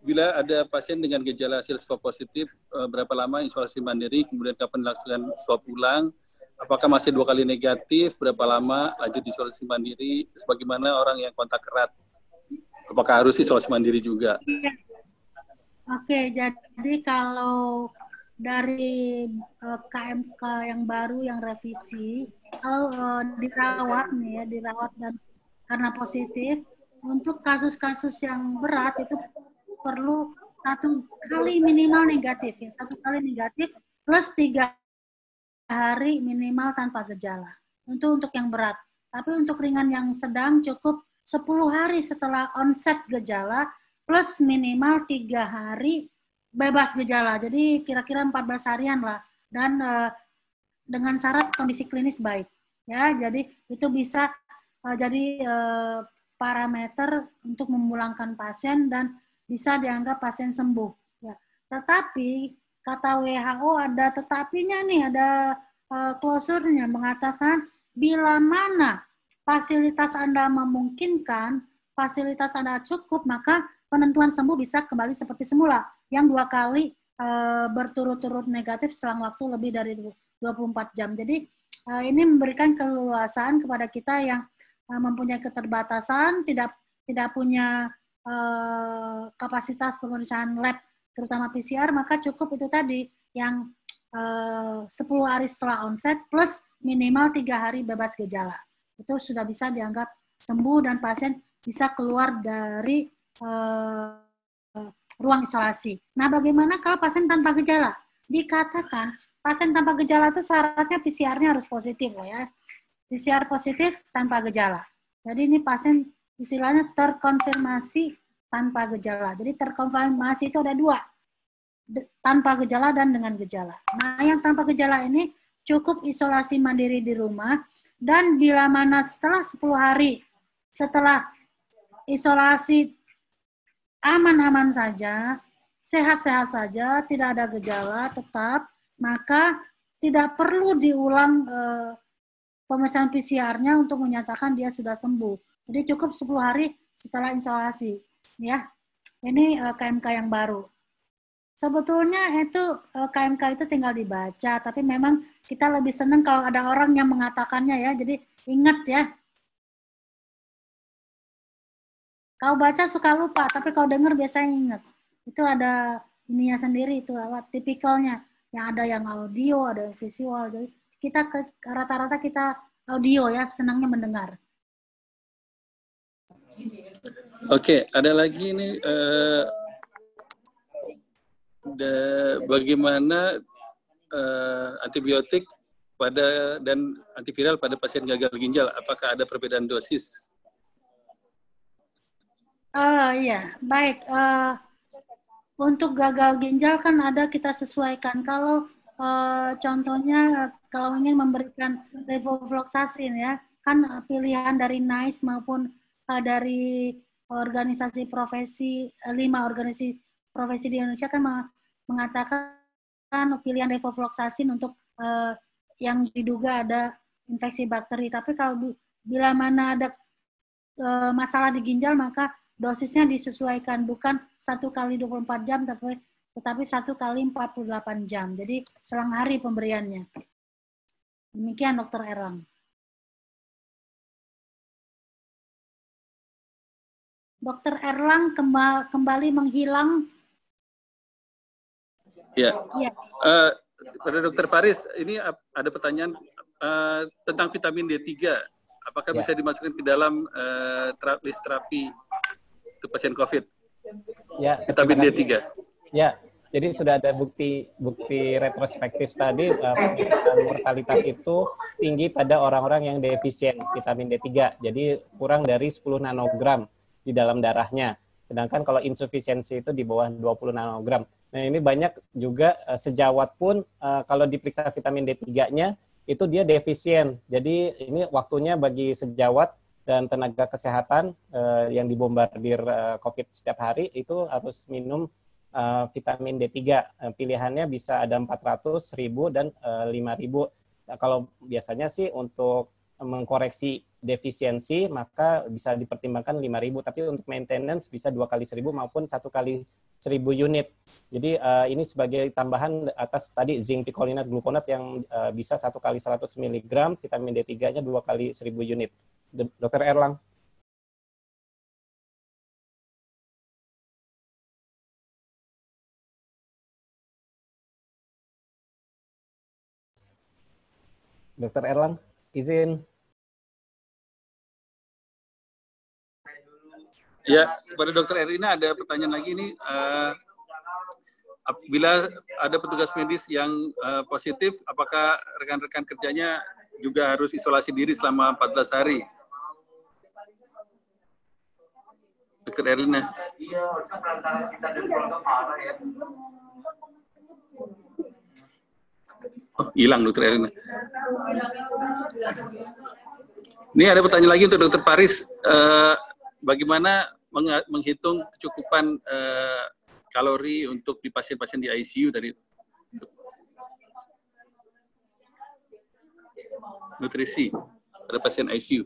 bila ada pasien dengan gejala hasil swab positif, berapa lama isolasi mandiri, kemudian kapan dilakukan swab ulang, apakah masih 2 kali negatif, berapa lama lanjut isolasi mandiri, sebagaimana orang yang kontak erat, apakah harus isolasi mandiri juga? Oke, jadi kalau dari KMK yang baru, yang revisi, kalau dirawat nih ya, dirawat dan karena positif, untuk kasus-kasus yang berat itu perlu 1 kali minimal negatif, ya 1 kali negatif plus 3 hari minimal tanpa gejala. Untuk yang berat. Tapi untuk ringan yang sedang cukup 10 hari setelah onset gejala plus minimal 3 hari bebas gejala. Jadi kira-kira 14 harian lah. Dan dengan syarat kondisi klinis baik. Ya, jadi itu bisa jadi parameter untuk memulangkan pasien dan bisa dianggap pasien sembuh. Ya. Tetapi kata WHO ada tetapinya nih, ada klausurnya mengatakan bila mana fasilitas Anda memungkinkan, fasilitas Anda cukup, maka penentuan sembuh bisa kembali seperti semula, yang 2 kali berturut-turut negatif selang waktu lebih dari 24 jam. Jadi ini memberikan keleluasaan kepada kita yang mempunyai keterbatasan, tidak punya kapasitas pemeriksaan lab, terutama PCR, maka cukup itu tadi, yang 10 hari setelah onset plus minimal 3 hari bebas gejala. Itu sudah bisa dianggap sembuh dan pasien bisa keluar dari ruang isolasi. Nah, bagaimana kalau pasien tanpa gejala? Dikatakan pasien tanpa gejala itu syaratnya PCR-nya harus positif ya. PCR positif tanpa gejala. Jadi ini pasien istilahnya terkonfirmasi tanpa gejala. Jadi terkonfirmasi itu ada 2. Tanpa gejala dan dengan gejala. Nah, yang tanpa gejala ini cukup isolasi mandiri di rumah, dan bila mana setelah 10 hari setelah isolasi aman-aman saja, sehat-sehat saja, tidak ada gejala tetap, maka tidak perlu diulang pemeriksaan PCR-nya untuk menyatakan dia sudah sembuh. Jadi cukup 10 hari setelah isolasi. Ya, ini KMK yang baru. Sebetulnya itu KMK itu tinggal dibaca, tapi memang kita lebih senang kalau ada orang yang mengatakannya ya. Jadi ingat ya. Kau baca suka lupa, tapi kau dengar biasanya ingat. Itu ada ininya sendiri, itu tipikalnya. Yang ada yang audio, ada yang visual. Jadi kita rata-rata kita audio ya, senangnya mendengar. Oke, ada lagi nih bagaimana antibiotik dan antiviral pada pasien gagal ginjal, apakah ada perbedaan dosis? Iya, baik. Untuk gagal ginjal kan ada kita sesuaikan. Kalau contohnya kalau ingin memberikan levofloxacin ya, kan pilihan dari NICE maupun dari organisasi profesi, 5 organisasi profesi di Indonesia kan mengatakan pilihan levofloxacin untuk yang diduga ada infeksi bakteri. Tapi kalau bila mana ada masalah di ginjal, maka dosisnya disesuaikan, bukan 1 kali 24 jam, tetapi 1 kali 48 jam. Jadi selang hari pemberiannya. Demikian Dr. Erlang. Dr. Erlang kembali menghilang. Ya. Ya. Pada Dr. Faris, ini ada pertanyaan tentang vitamin D3. Apakah bisa dimasukkan ke dalam list terapi untuk pasien COVID? Ya. Vitamin D3. Ya. Jadi sudah ada bukti retrospektif tadi mortalitas itu tinggi pada orang-orang yang defisien vitamin D3. Jadi kurang dari 10 nanogram di dalam darahnya. Sedangkan kalau insufisiensi itu di bawah 20 nanogram. Nah ini banyak juga sejawat pun kalau diperiksa vitamin D3-nya itu dia defisien. Jadi ini waktunya bagi sejawat dan tenaga kesehatan yang dibombardir COVID setiap hari itu harus minum vitamin D3. Pilihannya bisa ada 400, 1000, dan 5000. Nah, kalau biasanya sih untuk mengkoreksi defisiensi maka bisa dipertimbangkan 5000, tapi untuk maintenance bisa 2 kali 1000 maupun 1 kali 1000 unit. Jadi ini sebagai tambahan atas tadi zinc picolinate gluconat yang bisa 1 kali 100 mg, vitamin D3-nya 2 kali 1000 unit. Dr. Erlang. Dr. Erlang, izin. Ya, kepada Dr. Erlina ada pertanyaan lagi nih. Bila ada petugas medis yang positif, apakah rekan-rekan kerjanya juga harus isolasi diri selama 14 hari? Dr. Erlina. Oh, hilang Dr. Erlina. Ini ada pertanyaan lagi untuk Dr. Faris. Bagaimana menghitung kecukupan kalori untuk di pasien-pasien di ICU tadi? Nutrisi pada pasien ICU.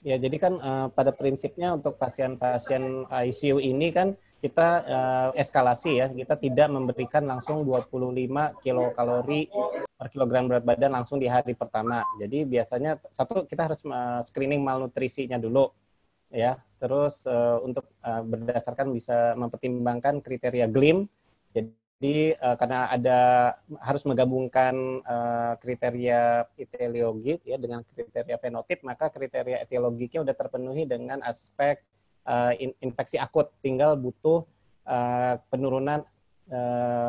Ya, jadi kan pada prinsipnya untuk pasien-pasien ICU ini kan kita eskalasi ya, kita tidak memberikan langsung 25 kilokalori per kilogram berat badan langsung di hari pertama. Jadi biasanya satu kita harus screening malnutrisinya dulu ya. Terus untuk berdasarkan bisa mempertimbangkan kriteria GLIM. Jadi karena harus menggabungkan kriteria etiologik ya dengan kriteria fenotip, maka kriteria etiologiknya sudah terpenuhi dengan aspek infeksi akut, tinggal butuh penurunan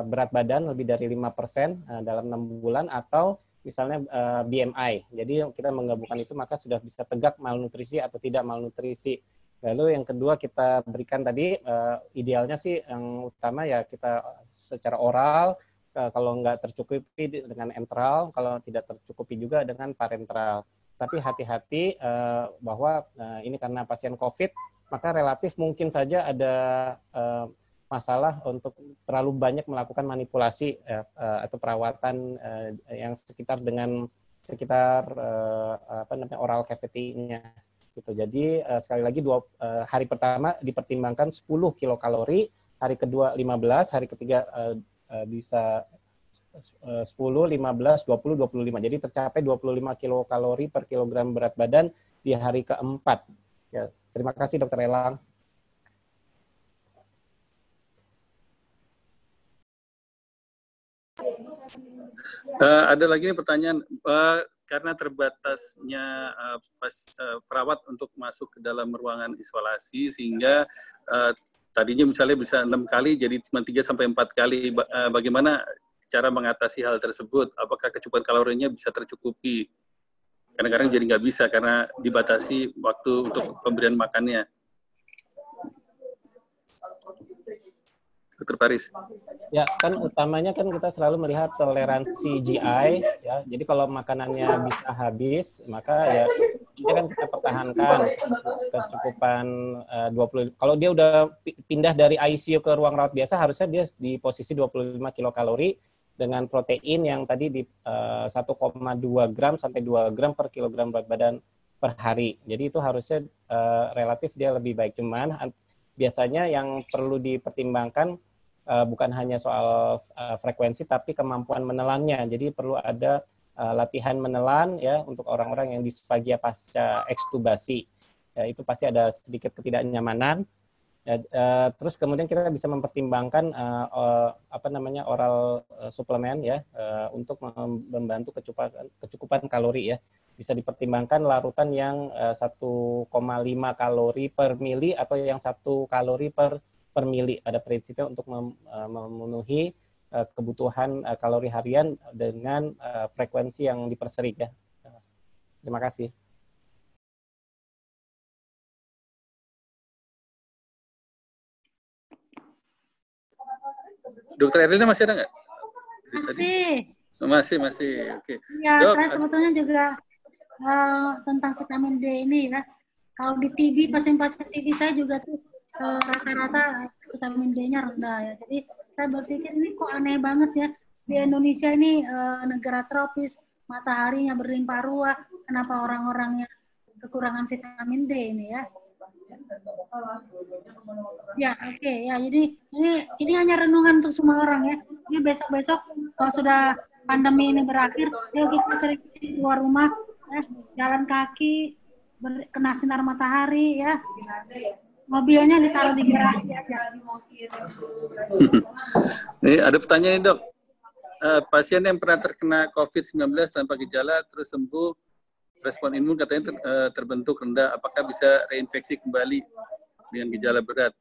berat badan lebih dari 5% dalam 6 bulan atau misalnya BMI. Jadi kita menggabungkan itu maka sudah bisa tegak malnutrisi atau tidak malnutrisi. Lalu yang kedua kita berikan tadi idealnya sih yang utama ya kita secara oral, kalau nggak tercukupi dengan enteral, kalau tidak tercukupi juga dengan parenteral. Tapi hati-hati bahwa ini karena pasien COVID, maka relatif mungkin saja ada masalah untuk terlalu banyak melakukan manipulasi atau perawatan yang sekitar oral cavity-nya. Gitu. Jadi sekali lagi hari pertama dipertimbangkan 10 kilokalori, hari kedua 15, hari ketiga bisa 10, 15, 20, 25. Jadi tercapai 25 kilokalori per kilogram berat badan di hari keempat. Ya, terima kasih Dr. Elang. Ada lagi nih pertanyaan, karena terbatasnya perawat untuk masuk ke dalam ruangan isolasi sehingga tadinya misalnya bisa 6 kali jadi cuma 3-4 kali. Bagaimana cara mengatasi hal tersebut? Apakah kecukupan kalorinya bisa tercukupi? Kadang-kadang jadi nggak bisa karena dibatasi waktu untuk pemberian makannya. Dr. Faris. Ya, kan utamanya kan kita selalu melihat toleransi GI ya. Jadi kalau makanannya bisa habis, maka ya ini kan kita pertahankan kecukupan 20. Kalau dia udah pindah dari ICU ke ruang rawat biasa, harusnya dia di posisi 25 kilokalori dengan protein yang tadi di 1,2 gram sampai 2 gram per kilogram berat badan per hari. Jadi itu harusnya relatif dia lebih baik. Cuman biasanya yang perlu dipertimbangkan bukan hanya soal frekuensi tapi kemampuan menelannya. Jadi perlu ada latihan menelan ya untuk orang-orang yang disfagia pasca ekstubasi. Ya, itu pasti ada sedikit ketidaknyamanan. Ya, terus kemudian kita bisa mempertimbangkan oral suplemen ya untuk membantu kecukupan kalori ya. Bisa dipertimbangkan larutan yang 1,5 kalori per mili atau yang 1 kalori per per mili pada prinsipnya untuk memenuhi kebutuhan kalori harian dengan frekuensi yang dipersering ya. Terima kasih. Dokter Erlina masih ada nggak? Masih. Masih. Oke. Ya, Dok, saya sebetulnya juga tentang vitamin D ini ya. Kalau di TB, pasien-pasien TB saya juga tuh rata-rata vitamin D-nya rendah ya. Jadi saya berpikir ini kok aneh banget ya. Di Indonesia ini negara tropis, mataharinya berlimpah ruah, kenapa orang-orangnya kekurangan vitamin D ini ya? Ya, oke. Ya, jadi ini hanya renungan untuk semua orang ya. Ini besok-besok kalau sudah pandemi ini berakhir, yuk kita sering keluar rumah, ya, jalan kaki, kena sinar matahari ya. Mobilnya ditaruh di garasi aja. Ini ada pertanyaan nih, Dok. Pasien yang pernah terkena COVID-19 tanpa gejala terus sembuh, respon imun katanya terbentuk rendah, apakah bisa reinfeksi kembali dengan gejala berat?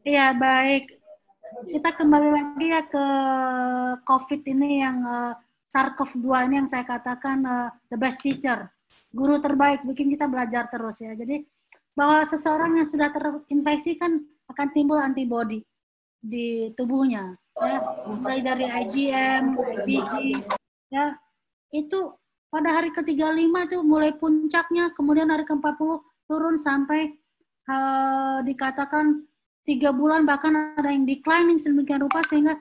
Iya, baik. Kita kembali lagi ya ke COVID ini yang SARS-CoV-2 ini yang saya katakan the best teacher. Guru terbaik bikin kita belajar terus ya. Jadi bahwa seseorang yang sudah terinfeksi kan akan timbul antibodi di tubuhnya. Ya, mulai dari IgM, IgG, ya itu pada hari ke-35 itu mulai puncaknya, kemudian hari ke-40 turun sampai dikatakan 3 bulan, bahkan ada yang declining sedemikian rupa sehingga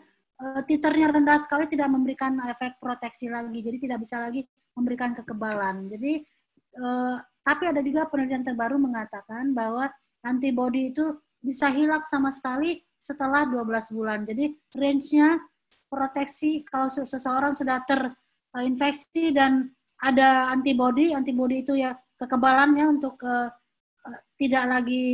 titernya rendah sekali, tidak memberikan efek proteksi lagi, jadi tidak bisa lagi memberikan kekebalan. Jadi tapi ada juga penelitian terbaru mengatakan bahwa antibodi itu bisa hilang sama sekali setelah 12 bulan. Jadi range-nya proteksi kalau seseorang sudah terinfeksi dan ada antibodi itu ya kekebalannya untuk tidak lagi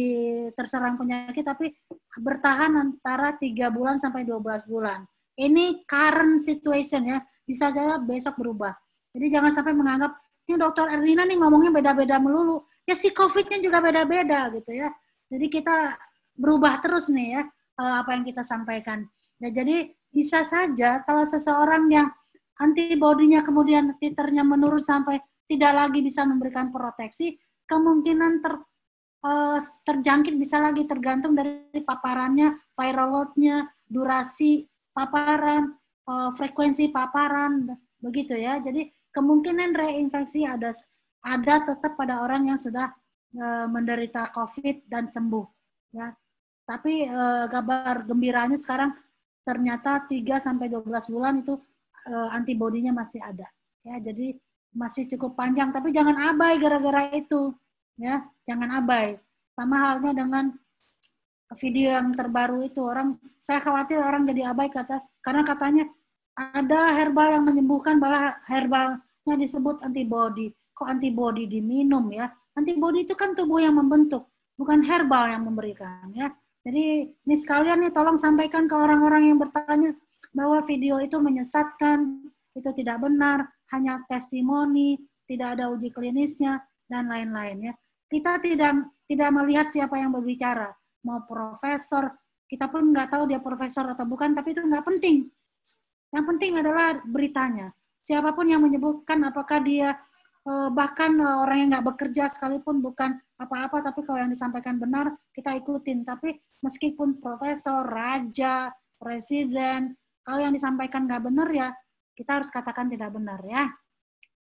terserang penyakit, tapi bertahan antara 3 bulan sampai 12 bulan. Ini current situation ya, bisa saja besok berubah. Jadi jangan sampai menganggap, ini Dokter Erlina nih ngomongnya beda-beda melulu. Ya si COVID-nya juga beda-beda gitu ya. Jadi kita berubah terus nih ya, apa yang kita sampaikan. Ya, jadi bisa saja kalau seseorang yang antibodinya kemudian titernya menurun sampai tidak lagi bisa memberikan proteksi, kemungkinan terjangkit bisa lagi tergantung dari paparannya, viral load-nya, durasi paparan, frekuensi paparan, begitu ya. Jadi kemungkinan reinfeksi ada tetap pada orang yang sudah menderita COVID dan sembuh. Ya. Tapi kabar gembiranya sekarang ternyata 3-12 bulan itu antibodinya masih ada. Ya, jadi masih cukup panjang, tapi jangan abai gara-gara itu. Ya, jangan abai. Sama halnya dengan video yang terbaru itu, saya khawatir orang jadi abai karena katanya ada herbal yang menyembuhkan, bahwa herbalnya disebut antibodi. Kok antibodi diminum ya? Antibodi itu kan tubuh yang membentuk, bukan herbal yang memberikan ya. Jadi ini sekalian nih tolong sampaikan ke orang-orang yang bertanya bahwa video itu menyesatkan, itu tidak benar, hanya testimoni, tidak ada uji klinisnya dan lain-lain ya. Kita tidak melihat siapa yang berbicara, mau profesor, kita pun nggak tahu dia profesor atau bukan, tapi itu nggak penting. Yang penting adalah beritanya. Siapapun yang menyebutkan, apakah dia bahkan orang yang nggak bekerja sekalipun bukan apa-apa, tapi kalau yang disampaikan benar, kita ikutin. Tapi meskipun profesor, raja, presiden, kalau yang disampaikan nggak benar ya, kita harus katakan tidak benar ya.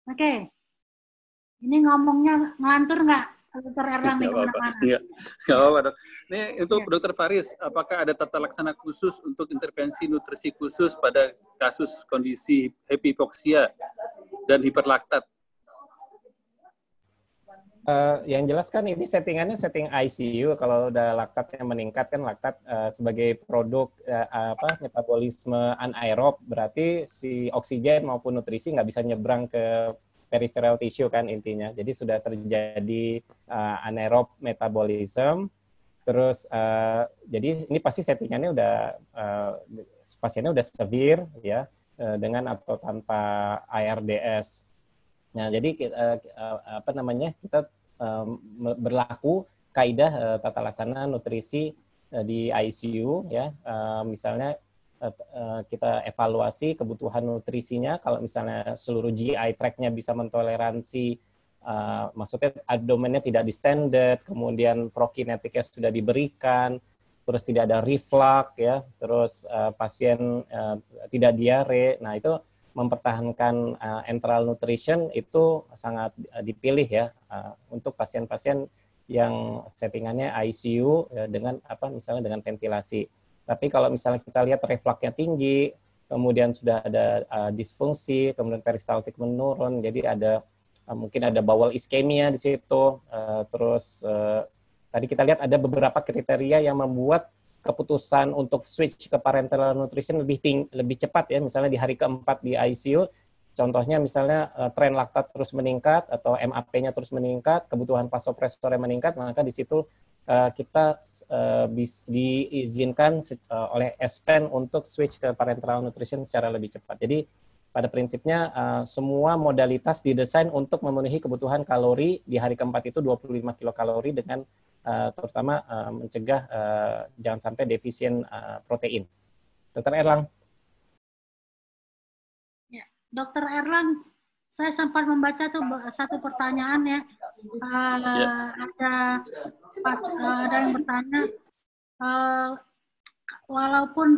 Oke. Ini ngomongnya ngelantur nggak? Dokter Erlang nih kemana-mana. Nggak apa-apa, Dok. Ini untuk Dokter Faris, apakah ada tata laksana khusus untuk intervensi nutrisi khusus pada kasus kondisi hipoksia dan hiperlaktat? Yang jelas kan ini settingannya setting ICU. Kalau udah laktatnya meningkat kan laktat sebagai produk metabolisme anaerob, berarti si oksigen maupun nutrisi nggak bisa nyebrang ke peripheral tissue kan intinya. Jadi sudah terjadi anaerob metabolism. Terus jadi ini pasti settingannya udah pasiennya udah severe ya, dengan atau tanpa ARDS. Nah, jadi kita berlaku kaidah tata laksana nutrisi di ICU ya, misalnya kita evaluasi kebutuhan nutrisinya. Kalau misalnya seluruh GI tract-nya bisa mentoleransi, maksudnya abdomennya tidak distended, kemudian prokinetiknya sudah diberikan, terus tidak ada reflux ya, terus pasien tidak diare. Nah, itu mempertahankan enteral nutrition itu sangat dipilih ya untuk pasien-pasien yang settingannya ICU ya, dengan misalnya dengan ventilasi. Tapi kalau misalnya kita lihat refluksnya tinggi, kemudian sudah ada disfungsi, kemudian peristaltik menurun, jadi ada mungkin ada bowel ischemia di situ. Terus tadi kita lihat ada beberapa kriteria yang membuat keputusan untuk switch ke parenteral nutrition lebih cepat ya. Misalnya di hari keempat di ICU, contohnya misalnya tren laktat terus meningkat atau MAP-nya terus meningkat, kebutuhan vasopresornya meningkat, maka di situ kita diizinkan oleh SPEN untuk switch ke parenteral nutrition secara lebih cepat. Jadi pada prinsipnya semua modalitas didesain untuk memenuhi kebutuhan kalori di hari keempat itu 25 kilokalori dengan terutama mencegah jangan sampai defisien protein. Dr. Erlang. Dr. Erlang, saya sempat membaca tuh satu pertanyaan ya. Ada yang bertanya, walaupun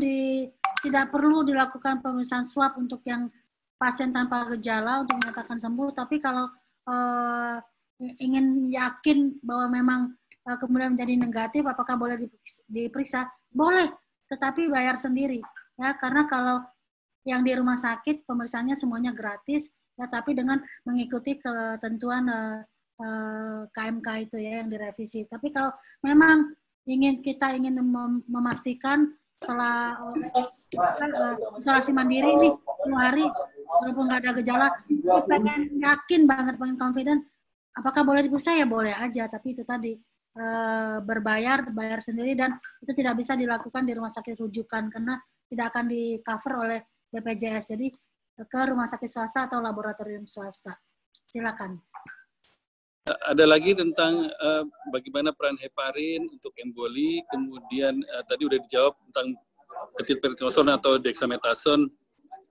tidak perlu dilakukan pemeriksaan swab untuk yang pasien tanpa gejala untuk menyatakan sembuh, tapi kalau ingin yakin bahwa memang kemudian menjadi negatif, apakah boleh diperiksa? Boleh, tetapi bayar sendiri ya, karena kalau yang di rumah sakit pemeriksaannya semuanya gratis ya, tapi dengan mengikuti ketentuan KMK itu ya yang direvisi. Tapi kalau memang kita ingin memastikan setelah isolasi mandiri ini 2 hari walaupun nggak ada gejala, pengen yakin banget, pengen confident, apakah boleh diperiksa? Ya boleh aja, tapi itu tadi bayar sendiri, dan itu tidak bisa dilakukan di rumah sakit rujukan karena tidak akan di cover oleh BPJS, jadi ke rumah sakit swasta atau laboratorium swasta. Silakan. Ada lagi tentang bagaimana peran heparin untuk emboli, kemudian tadi udah dijawab tentang ketilpirtinoson atau dexamethasone,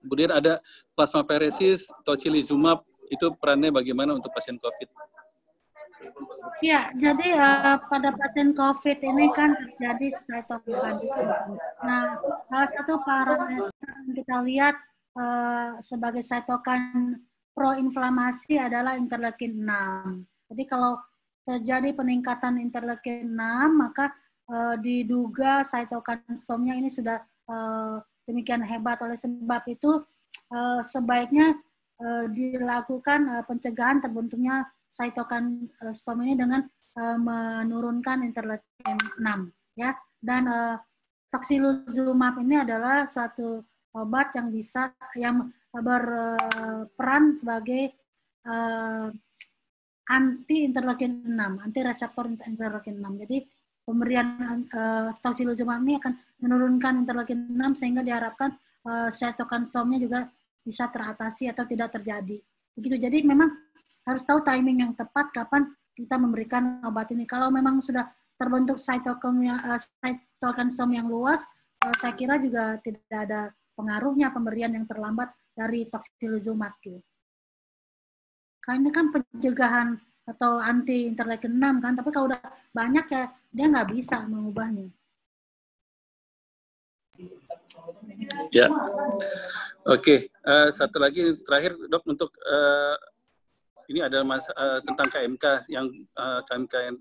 kemudian ada plasmaferesis, tocilizumab, itu perannya bagaimana untuk pasien COVID? Ya, jadi pada pasien COVID ini kan terjadi cytokine storm. Nah, salah satu parameter yang kita lihat sebagai cytokine proinflamasi adalah interleukin 6. Jadi kalau terjadi peningkatan interleukin 6, maka diduga cytokine storm-nya ini sudah demikian hebat. Oleh sebab itu, sebaiknya dilakukan pencegahan terbentuknya cytokine storm ini dengan menurunkan interleukin 6 ya, dan tocilizumab ini adalah suatu obat yang berperan sebagai anti interleukin 6, anti reseptor interleukin 6. Jadi pemberian tocilizumab ini akan menurunkan interleukin 6 sehingga diharapkan cytokine storm-nya juga bisa teratasi atau tidak terjadi. Begitu. Jadi memang harus tahu timing yang tepat kapan kita memberikan obat ini. Kalau memang sudah terbentuk cytokine storm yang luas, saya kira juga tidak ada pengaruhnya pemberian yang terlambat dari tocilizumab. Karena ini kan pencegahan atau anti interleukin 6 kan, tapi kalau udah banyak ya dia nggak bisa mengubahnya. Ya, oke. Satu lagi terakhir dok, untuk ini adalah tentang KMK yang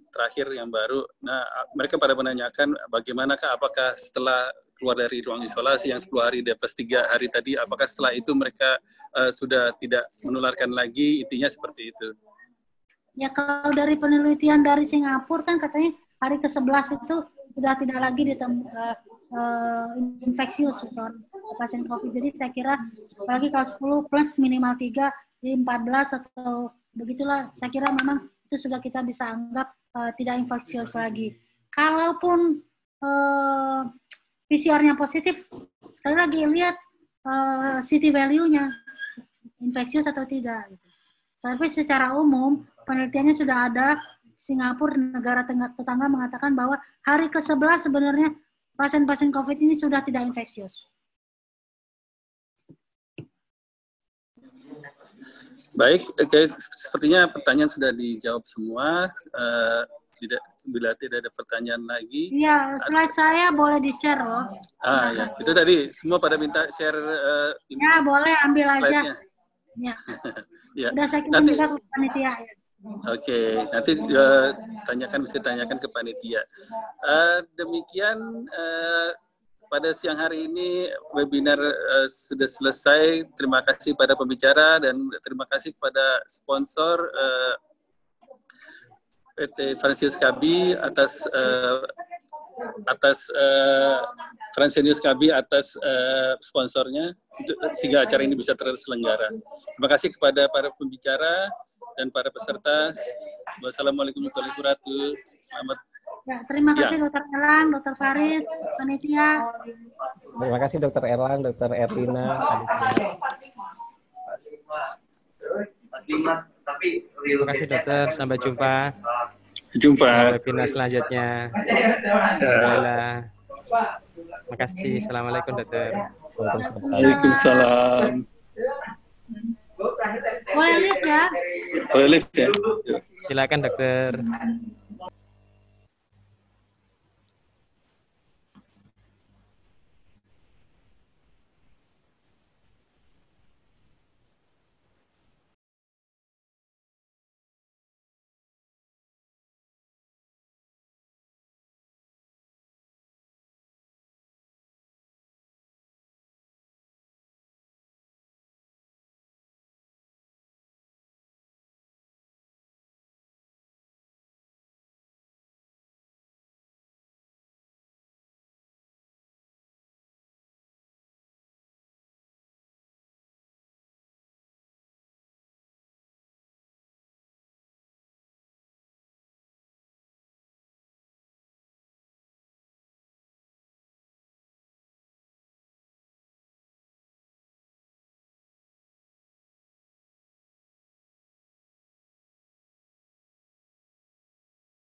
terakhir yang baru. Nah, mereka pada menanyakan bagaimanakah, apakah setelah keluar dari ruang isolasi yang 10 hari plus 3 hari tadi, apakah setelah itu mereka sudah tidak menularkan lagi, intinya seperti itu. Ya, kalau dari penelitian dari Singapura kan katanya hari ke-11 itu sudah tidak lagi infeksius seseorang pasien COVID. Jadi saya kira apalagi kalau 10 plus minimal 3 di 14 atau begitulah, saya kira memang itu sudah kita bisa anggap tidak infeksius lagi. Kalaupun PCR-nya positif, sekali lagi lihat CT value-nya infeksius atau tidak. Gitu. Tapi secara umum penelitiannya sudah ada Singapura, negara tetangga mengatakan bahwa hari ke-11 sebenarnya pasien-pasien COVID ini sudah tidak infeksius. Baik, oke, sepertinya pertanyaan sudah dijawab semua. Bila tidak ada pertanyaan lagi. Iya, slide saya boleh di-share loh. Ya, itu tadi semua pada minta share. Ya, boleh ambil aja. Ya. Ya. Udah saya kirim juga ke panitia. Ya. Oke, nanti bisa tanyakan ke panitia. Demikian pada siang hari ini webinar sudah selesai. Terima kasih pada pembicara dan terima kasih kepada sponsor PT Fransius Kabi atas Fransius Kabi atas sponsornya sehingga acara ini bisa terselenggara. Terima kasih kepada para pembicara dan para peserta. Wassalamualaikum warahmatullahi wabarakatuh. Selamat. Ya, terima kasih Dr. Elang, Dr. Faris, panitia. Terima kasih Dr. Elang, Dr. Erlina. Terima kasih dokter, sampai jumpa. Webinar selanjutnya. Alhamdulillah. Terima kasih. Assalamualaikum dokter. Waalaikumsalam. Boleh lift ya? Boleh lift ya. Silakan dokter.